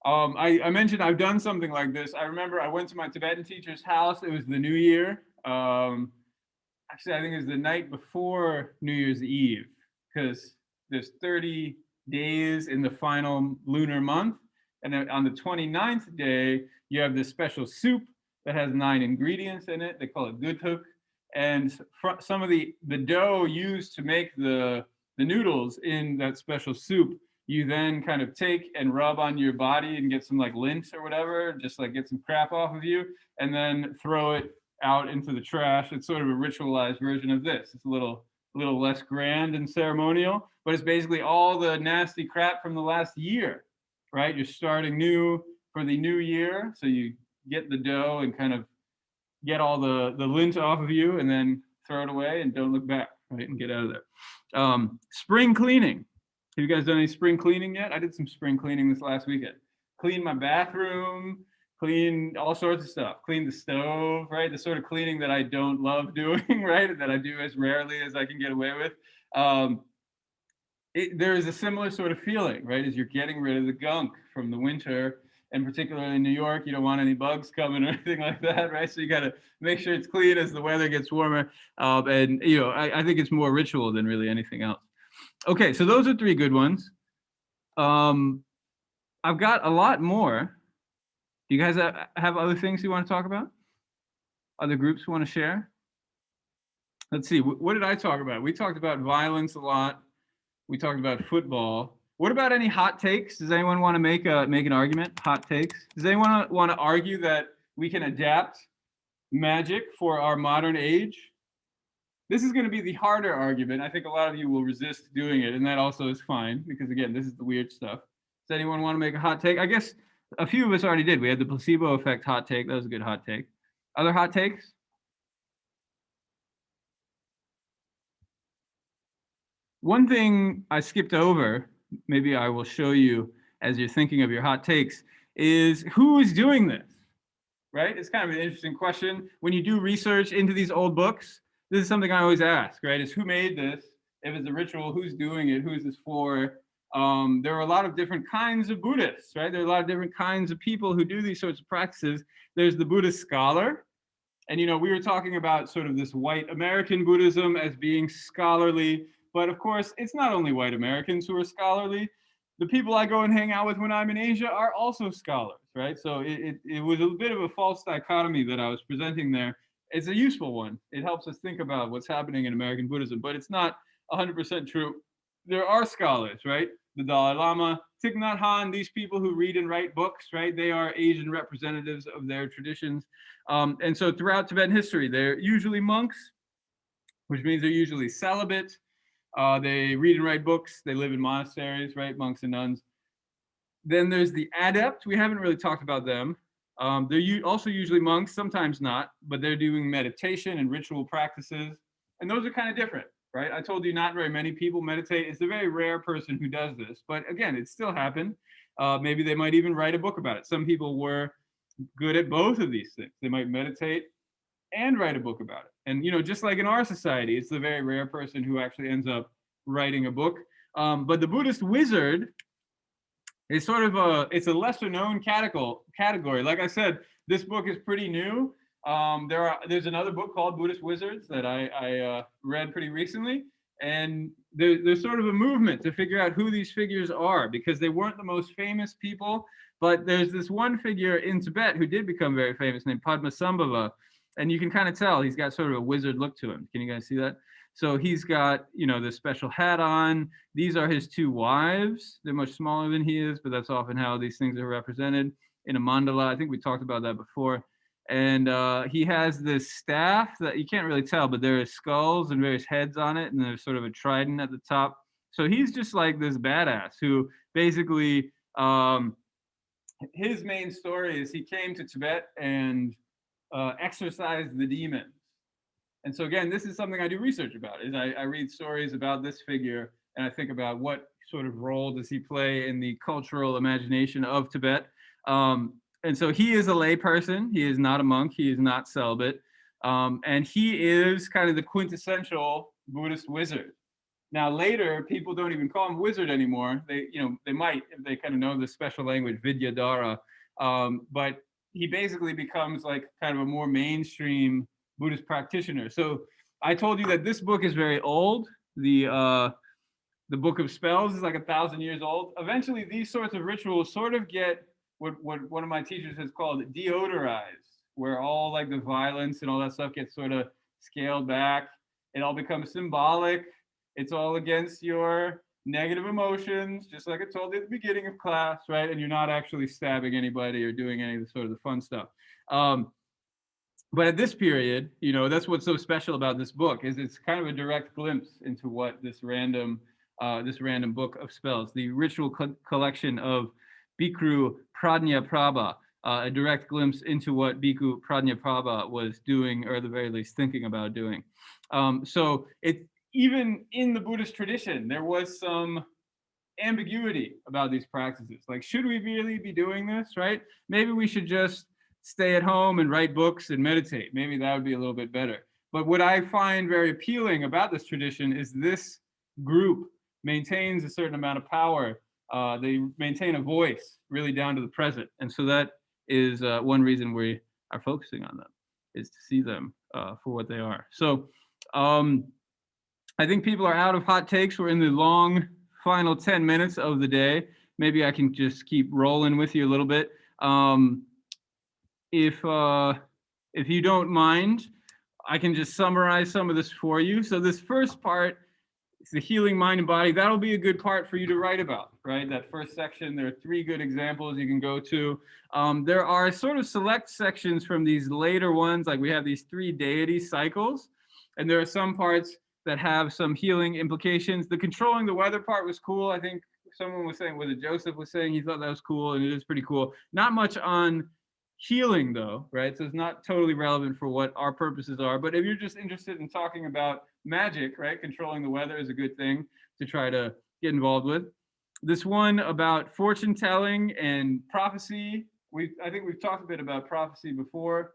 I mentioned I've done something like this. I remember I went to my Tibetan teacher's house. It was the New Year. Actually, I think it was the night before New Year's Eve, because there's 30 days in the final lunar month. And then on the 29th day, you have this special soup that has 9 ingredients in it. They call it gudhuk. And some of the dough used to make the noodles in that special soup, you then kind of take and rub on your body and get some like lint or whatever, just like get some crap off of you, and then throw it out into the trash. It's sort of a ritualized version of this. It's a little less grand and ceremonial, but it's basically all the nasty crap from the last year, right? You're starting new for the new year. So you get the dough and kind of get all the lint off of you and then throw it away and don't look back, right? And get out of there. Spring cleaning. Have you guys done any spring cleaning yet? I did some spring cleaning this last weekend. Cleaned my bathroom, clean all sorts of stuff, clean the stove, right? The sort of cleaning that I don't love doing, right? That I do as rarely as I can get away with. There is a similar sort of feeling, right? As you're getting rid of the gunk from the winter, and particularly in New York, you don't want any bugs coming or anything like that, right? So you got to make sure it's clean as the weather gets warmer. And, you know, I think it's more ritual than really anything else. Okay, so those are 3 good ones. I've got a lot more. Do you guys have other things you want to talk about? Other groups want to share? Let's see, what did I talk about? We talked about violence a lot. We talked about football. What about any hot takes? Does anyone want to make an argument? Hot takes? Does anyone want to argue that we can adapt magic for our modern age? This is going to be the harder argument. I think a lot of you will resist doing it, and that also is fine, because again, this is the weird stuff. Does anyone want to make a hot take? I guess a few of us already did. We had the placebo effect hot take. That was a good hot take. Other hot takes? One thing I skipped over, maybe I will show you as you're thinking of your hot takes, is who is doing this, right? It's kind of an interesting question. When you do research into these old books, this is something I always ask, right? Is who made this? If it's a ritual, who's doing it? Who's this for? There are a lot of different kinds of Buddhists, right? There are a lot of different kinds of people who do these sorts of practices. There's the Buddhist scholar. And, you know, we were talking about sort of this white American Buddhism as being scholarly. But of course, it's not only white Americans who are scholarly. The people I go and hang out with when I'm in Asia are also scholars, right? So it was a bit of a false dichotomy that I was presenting there. It's a useful one. It helps us think about what's happening in American Buddhism, but it's not 100% true. There are scholars, right? The Dalai Lama, Thich Nhat Hanh, these people who read and write books, right? They are Asian representatives of their traditions. And so throughout Tibetan history, they're usually monks, which means they're usually celibate. They read and write books. They live in monasteries, right? Monks and nuns. Then there's the adept. We haven't really talked about them. They're also usually monks, sometimes not, but they're doing meditation and ritual practices. And those are kind of different, right? I told you not very many people meditate. It's a very rare person who does this. But again, it still happened. Maybe they might even write a book about it. Some people were good at both of these things. They might meditate and write a book about it. And, you know, just like in our society, it's the very rare person who actually ends up writing a book. But the Buddhist wizard is sort of it's a lesser known category. Like I said, this book is pretty new. There's another book called Buddhist Wizards that I read pretty recently. And there's sort of a movement to figure out who these figures are, because they weren't the most famous people. But there's this one figure in Tibet who did become very famous named Padmasambhava. And you can kind of tell he's got sort of a wizard look to him. Can you guys see that? So he's got, you know, this special hat on. These are his 2 wives. They're much smaller than he is, but that's often how these things are represented in a mandala. I think we talked about that before. And he has this staff that you can't really tell, but there are skulls and various heads on it, and there's sort of a trident at the top. So he's just like this badass who basically, his main story is he came to Tibet and exorcise the demons. And so again, this is something I do research about, is I read stories about this figure, and I think about what sort of role does he play in the cultural imagination of Tibet. And so he is a lay person. He is not a monk. He is not celibate. And he is kind of the quintessential Buddhist wizard. Now later, people don't even call him wizard anymore. They might, if they kind of know the special language, Vidyadhara. But he basically becomes like kind of a more mainstream Buddhist practitioner. So I told you that this book is very old. The Book of Spells is like 1,000 years old. Eventually, these sorts of rituals sort of get what one of my teachers has called deodorized, where all like the violence and all that stuff gets sort of scaled back. It all becomes symbolic. It's all against your negative emotions, just like I told you at the beginning of class, right? And you're not actually stabbing anybody or doing any of the sort of the fun stuff. But at this period, you know, that's what's so special about this book, is it's kind of a direct glimpse into what this random book of spells, the ritual collection of Bhikkhu Prajnaprabha, a direct glimpse into what Bhikkhu Prajnaprabha was doing, or at the very least thinking about doing. So it, even in the Buddhist tradition, there was some ambiguity about these practices. Like, should we really be doing this, right? Maybe we should just stay at home and write books and meditate. Maybe that would be a little bit better. But what I find very appealing about this tradition is this group maintains a certain amount of power. They maintain a voice really down to the present. And so that is one reason we are focusing on them, is to see them for what they are. So I think people are out of hot takes. We're in the long final 10 minutes of the day. Maybe I can just keep rolling with you a little bit. If you don't mind, I can just summarize some of this for you. So this first part is the healing mind and body. That'll be a good part for you to write about, right? That first section, there are 3 good examples you can go to. There are sort of select sections from these later ones, like we have these 3 deity cycles, and there are some parts that have some healing implications. The controlling the weather part was cool. I think someone was saying, was it Joseph was saying he thought that was cool, and it is pretty cool. Not much on healing though, right? So it's not totally relevant for what our purposes are. But if you're just interested in talking about magic, right? Controlling the weather is a good thing to try to get involved with. This one about fortune telling and prophecy. I think we've talked a bit about prophecy before.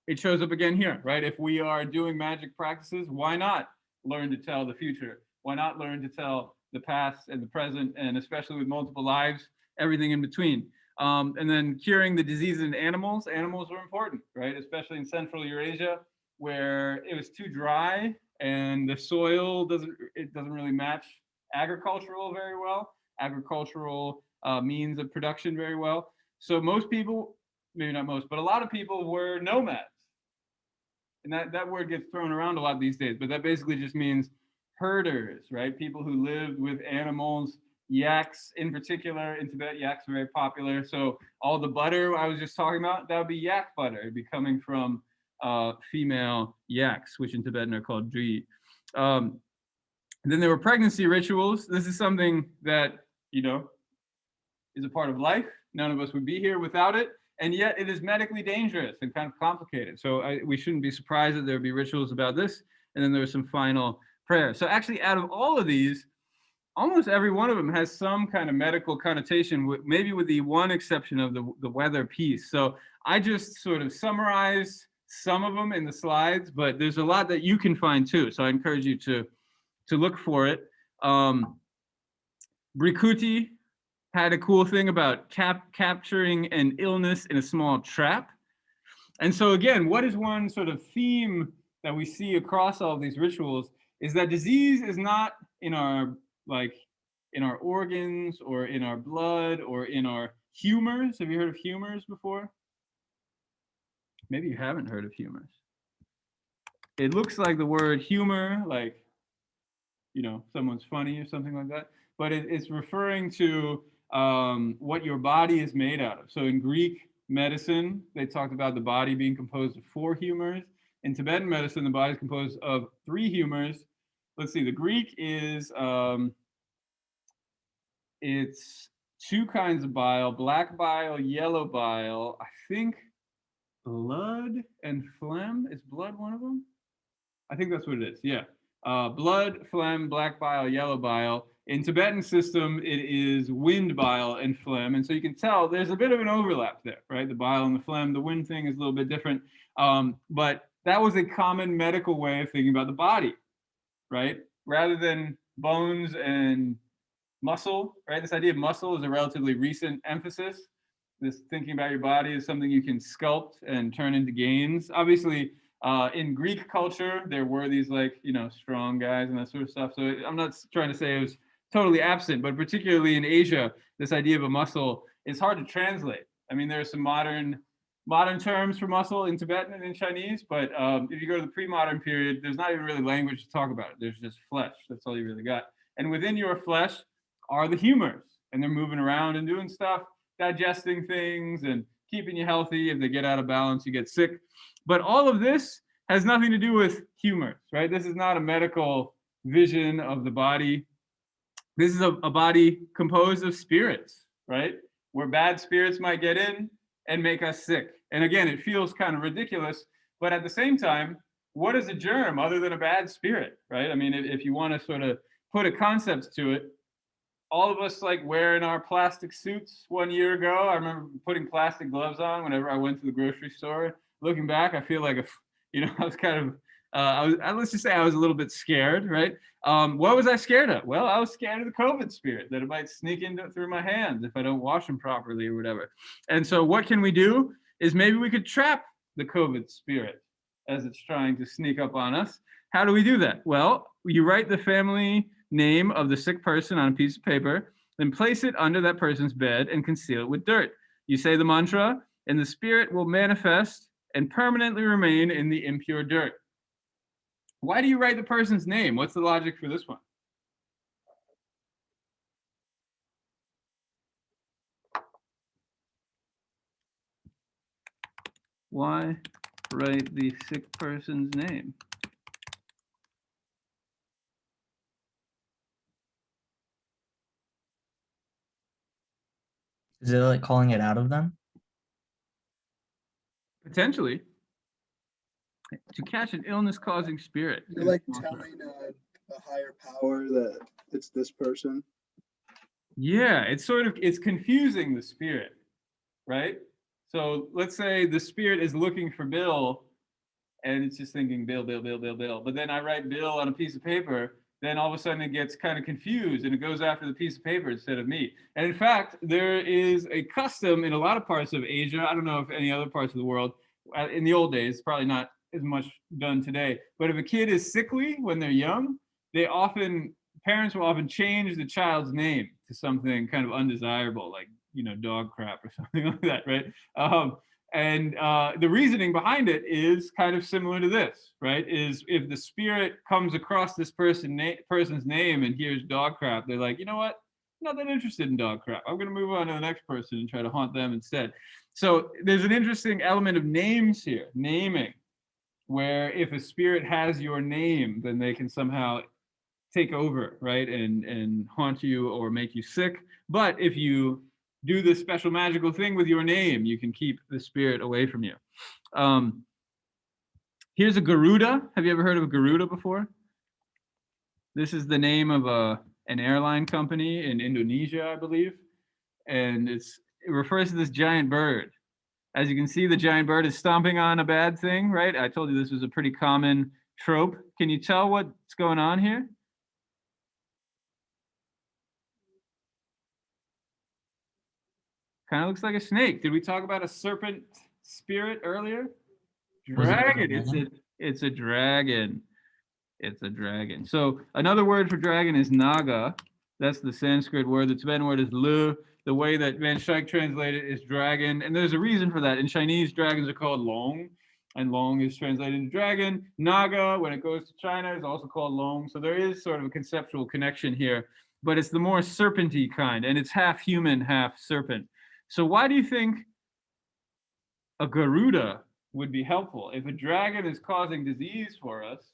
It shows up again here, right? If we are doing magic practices, why not learn to tell the future? Why not learn to tell the past and the present, and especially with multiple lives, everything in between? And then curing the diseases in animals. Animals are important, right? Especially in Central Eurasia, where it was too dry and the soil doesn't really match agricultural very well, agricultural means of production very well. So most people, maybe not most, but a lot of people were nomads. And that word gets thrown around a lot these days, but that basically just means herders, right? People who lived with animals. Yaks in particular, in Tibet, yaks are very popular. So all the butter I was just talking about, that would be yak butter. It'd be coming from female yaks, which in Tibetan are called dri. Then there were pregnancy rituals. This is something that, is a part of life. None of us would be here without it. And yet it is medically dangerous and kind of complicated. So we shouldn't be surprised that there would be rituals about this. And then there was some final prayer. So actually out of all of these, almost every one of them has some kind of medical connotation, maybe with the one exception of the weather piece. So I just sort of summarized some of them in the slides, but there's a lot that you can find too. So I encourage you to look for it. Brikuti had a cool thing about capturing an illness in a small trap. And so again, what is one sort of theme that we see across all of these rituals is that disease is not in our organs or in our blood or in our humors. Have you heard of humors before? Maybe you haven't heard of humors. It looks like the word humor, like, someone's funny or something like that, but it's referring to what your body is made out of. So in Greek medicine, they talked about the body being composed of 4 humors. In Tibetan medicine, the body is composed of 3 humors. Let's see, the Greek is, it's 2 kinds of bile, black bile, yellow bile. I think blood and phlegm. Is blood one of them? I think that's what it is, yeah. Blood, phlegm, black bile, yellow bile. In Tibetan system, it is wind bile and phlegm. And so you can tell there's a bit of an overlap there, right? The bile and the phlegm, the wind thing is a little bit different. But that was a common medical way of thinking about the body, right? Rather than bones and muscle, right? This idea of muscle is a relatively recent emphasis. This thinking about your body is something you can sculpt and turn into gains. Obviously, in Greek culture, there were these strong guys and that sort of stuff. So I'm not trying to say it was totally absent, but particularly in Asia, this idea of a muscle is hard to translate. I mean, there are some modern terms for muscle in Tibetan and in Chinese, but if you go to the pre-modern period, there's not even really language to talk about it. There's just flesh. That's all you really got. And within your flesh are the humors, and they're moving around and doing stuff, digesting things and keeping you healthy. If they get out of balance, you get sick. But all of this has nothing to do with humors, right? This is not a medical vision of the body. This is a body composed of spirits, right? Where bad spirits might get in and make us sick. And again, it feels kind of ridiculous, but at the same time, what is a germ other than a bad spirit, right? I mean, if you want to sort of put a concept to it, all of us like wearing our plastic suits 1 year ago. I remember putting plastic gloves on whenever I went to the grocery store. Looking back, I feel like I was kind of let's just say I was a little bit scared, right? What was I scared of? Well, I was scared of the COVID spirit, that it might sneak in through my hands if I don't wash them properly or whatever. And so what can we do is maybe we could trap the COVID spirit as it's trying to sneak up on us. How do we do that? Well, you write the family name of the sick person on a piece of paper, then place it under that person's bed and conceal it with dirt. You say the mantra, and the spirit will manifest and permanently remain in the impure dirt. Why do you write the person's name? What's the logic for this one? Why write the sick person's name? Is it like calling it out of them? Potentially. To catch an illness-causing spirit. You're like telling a higher power that it's this person. Yeah, it's confusing the spirit, right? So let's say the spirit is looking for Bill and it's just thinking Bill, Bill, Bill, Bill, Bill. But then I write Bill on a piece of paper, then all of a sudden it gets kind of confused and it goes after the piece of paper instead of me. And in fact, there is a custom in a lot of parts of Asia. I don't know if any other parts of the world, in the old days, probably not as much done today. But if a kid is sickly when they're young, parents will often change the child's name to something kind of undesirable, like, dog crap or something like that, right? And the reasoning behind it is kind of similar to this, right? Is if the spirit comes across this person's name and hears dog crap, they're like, you know what? I'm not that interested in dog crap. I'm going to move on to the next person and try to haunt them instead. So there's an interesting element of names here, naming, where if a spirit has your name, then they can somehow take over, right? And haunt you or make you sick. But if you do this special magical thing with your name, you can keep the spirit away from you. Here's a Garuda. Have you ever heard of a Garuda before? This is the name of an airline company in Indonesia, I believe. And it refers to this giant bird. As you can see, the giant bird is stomping on a bad thing, right? I told you this was a pretty common trope. Can you tell what's going on here? Kind of looks like a snake. Did we talk about a serpent spirit earlier? Dragon. It's a dragon. It's a dragon. So another word for dragon is naga. That's the Sanskrit word. The Tibetan word is lu. The way that Van Schaik translated is dragon. And there's a reason for that. In Chinese, dragons are called long. And long is translated into dragon. Naga, when it goes to China, is also called long. So there is sort of a conceptual connection here. But it's the more serpenty kind. And it's half human, half serpent. So why do you think a Garuda would be helpful? If a dragon is causing disease for us,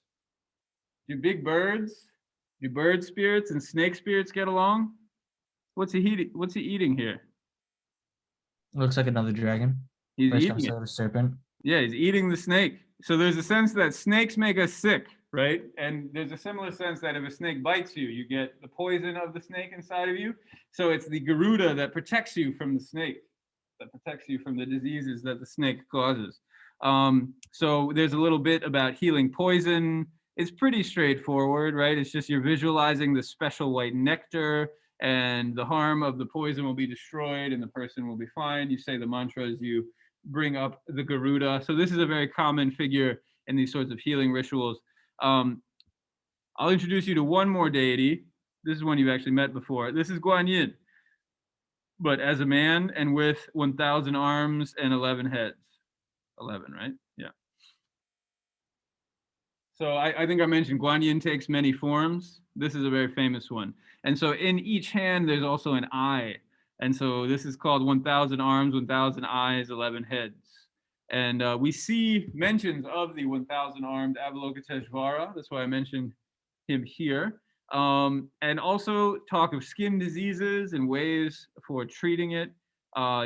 do bird spirits and snake spirits get along? What's he eating here? Looks like another dragon. He's eating it. A serpent. Yeah, he's eating the snake. So there's a sense that snakes make us sick, right? And there's a similar sense that if a snake bites you, you get the poison of the snake inside of you. So it's the Garuda that protects you from the snake, that protects you from the diseases that the snake causes. So there's a little bit about healing poison. It's pretty straightforward, right? It's just you're visualizing the special white nectar and the harm of the poison will be destroyed and the person will be fine. You say the mantras, you bring up the Garuda. So this is a very common figure in these sorts of healing rituals. I'll introduce you to one more deity. This is one you've actually met before. This is Guan Yin, but as a man and with 1,000 arms and 11 heads. 11, right? Yeah. So I think I mentioned Guan Yin takes many forms. This is a very famous one. And so in each hand, there's also an eye. And so this is called 1,000 arms, 1,000 eyes, 11 heads. And we see mentions of the 1,000 armed Avalokiteshvara. That's why I mentioned him here. And also talk of skin diseases and ways for treating it,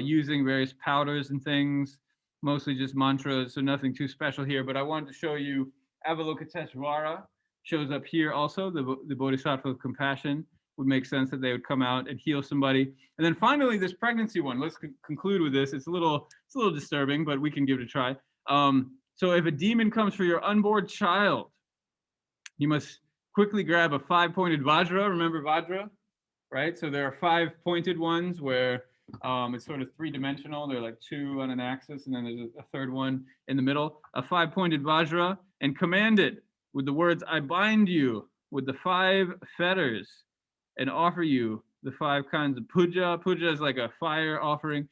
using various powders and things, mostly just mantras, so nothing too special here. But I wanted to show you Avalokiteshvara shows up here also, the Bodhisattva of compassion. would make sense that they would come out and heal somebody. And then finally, this pregnancy one. Let's conclude with this. It's a little disturbing, but we can give it a try. So if a demon comes for your unborn child, you must quickly grab a 5-pointed vajra. Remember vajra, right? So there are 5 pointed ones where it's sort of 3-dimensional. They're like 2 on an axis, and then there's a third one in the middle. A 5-pointed vajra, and command it with the words, "I bind you with the 5 fetters and offer you the 5 kinds of puja." Puja is like a fire offering.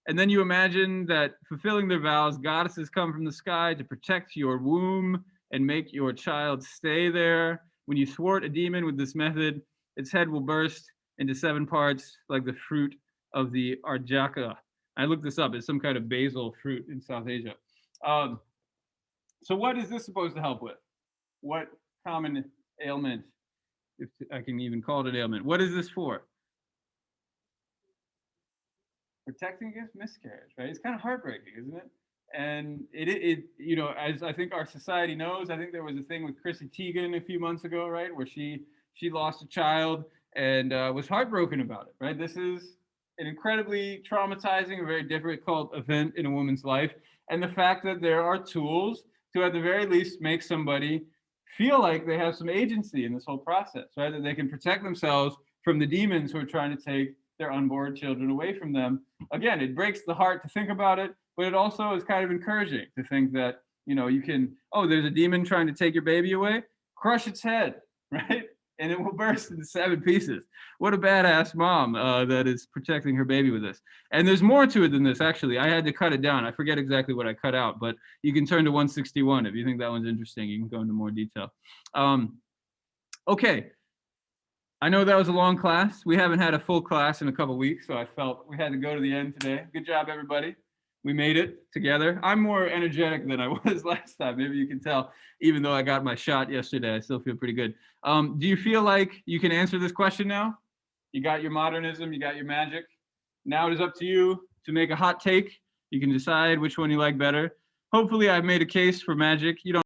And then you imagine that fulfilling their vows, goddesses come from the sky to protect your womb and make your child stay there. When you thwart a demon with this method, its head will burst into 7 parts like the fruit of the arjaka. I looked this up. It's some kind of basil fruit in South Asia. So what is this supposed to help with? What common ailment, if I can even call it an ailment? What is this for? Protecting against miscarriage, right? It's kind of heartbreaking, isn't it? And it you know, as I think our society knows, I think there was a thing with Chrissy Teigen a few months ago, right, where she lost a child and was heartbroken about it, right? This is an incredibly traumatizing, very difficult event in a woman's life, and the fact that there are tools to, at the very least, make somebody feel like they have some agency in this whole process, right? That they can protect themselves from the demons who are trying to take their unborn children away from them. Again, it breaks the heart to think about it, but it also is kind of encouraging to think that, you know, you can, oh, there's a demon trying to take your baby away, crush its head, right? And it will burst into 7 pieces. What a badass mom that is protecting her baby with this. And there's more to it than this, actually. I had to cut it down. I forget exactly what I cut out, but you can turn to 161 if you think that one's interesting. You can go into more detail. Okay. I know that was a long class. We haven't had a full class in a couple weeks, so I felt we had to go to the end today. Good job, everybody. We made it together. I'm more energetic than I was last time. Maybe you can tell, even though I got my shot yesterday, I still feel pretty good. Do you feel like you can answer this question now? You got your modernism, you got your magic. Now it is up to you to make a hot take. You can decide which one you like better. Hopefully I've made a case for magic. You don't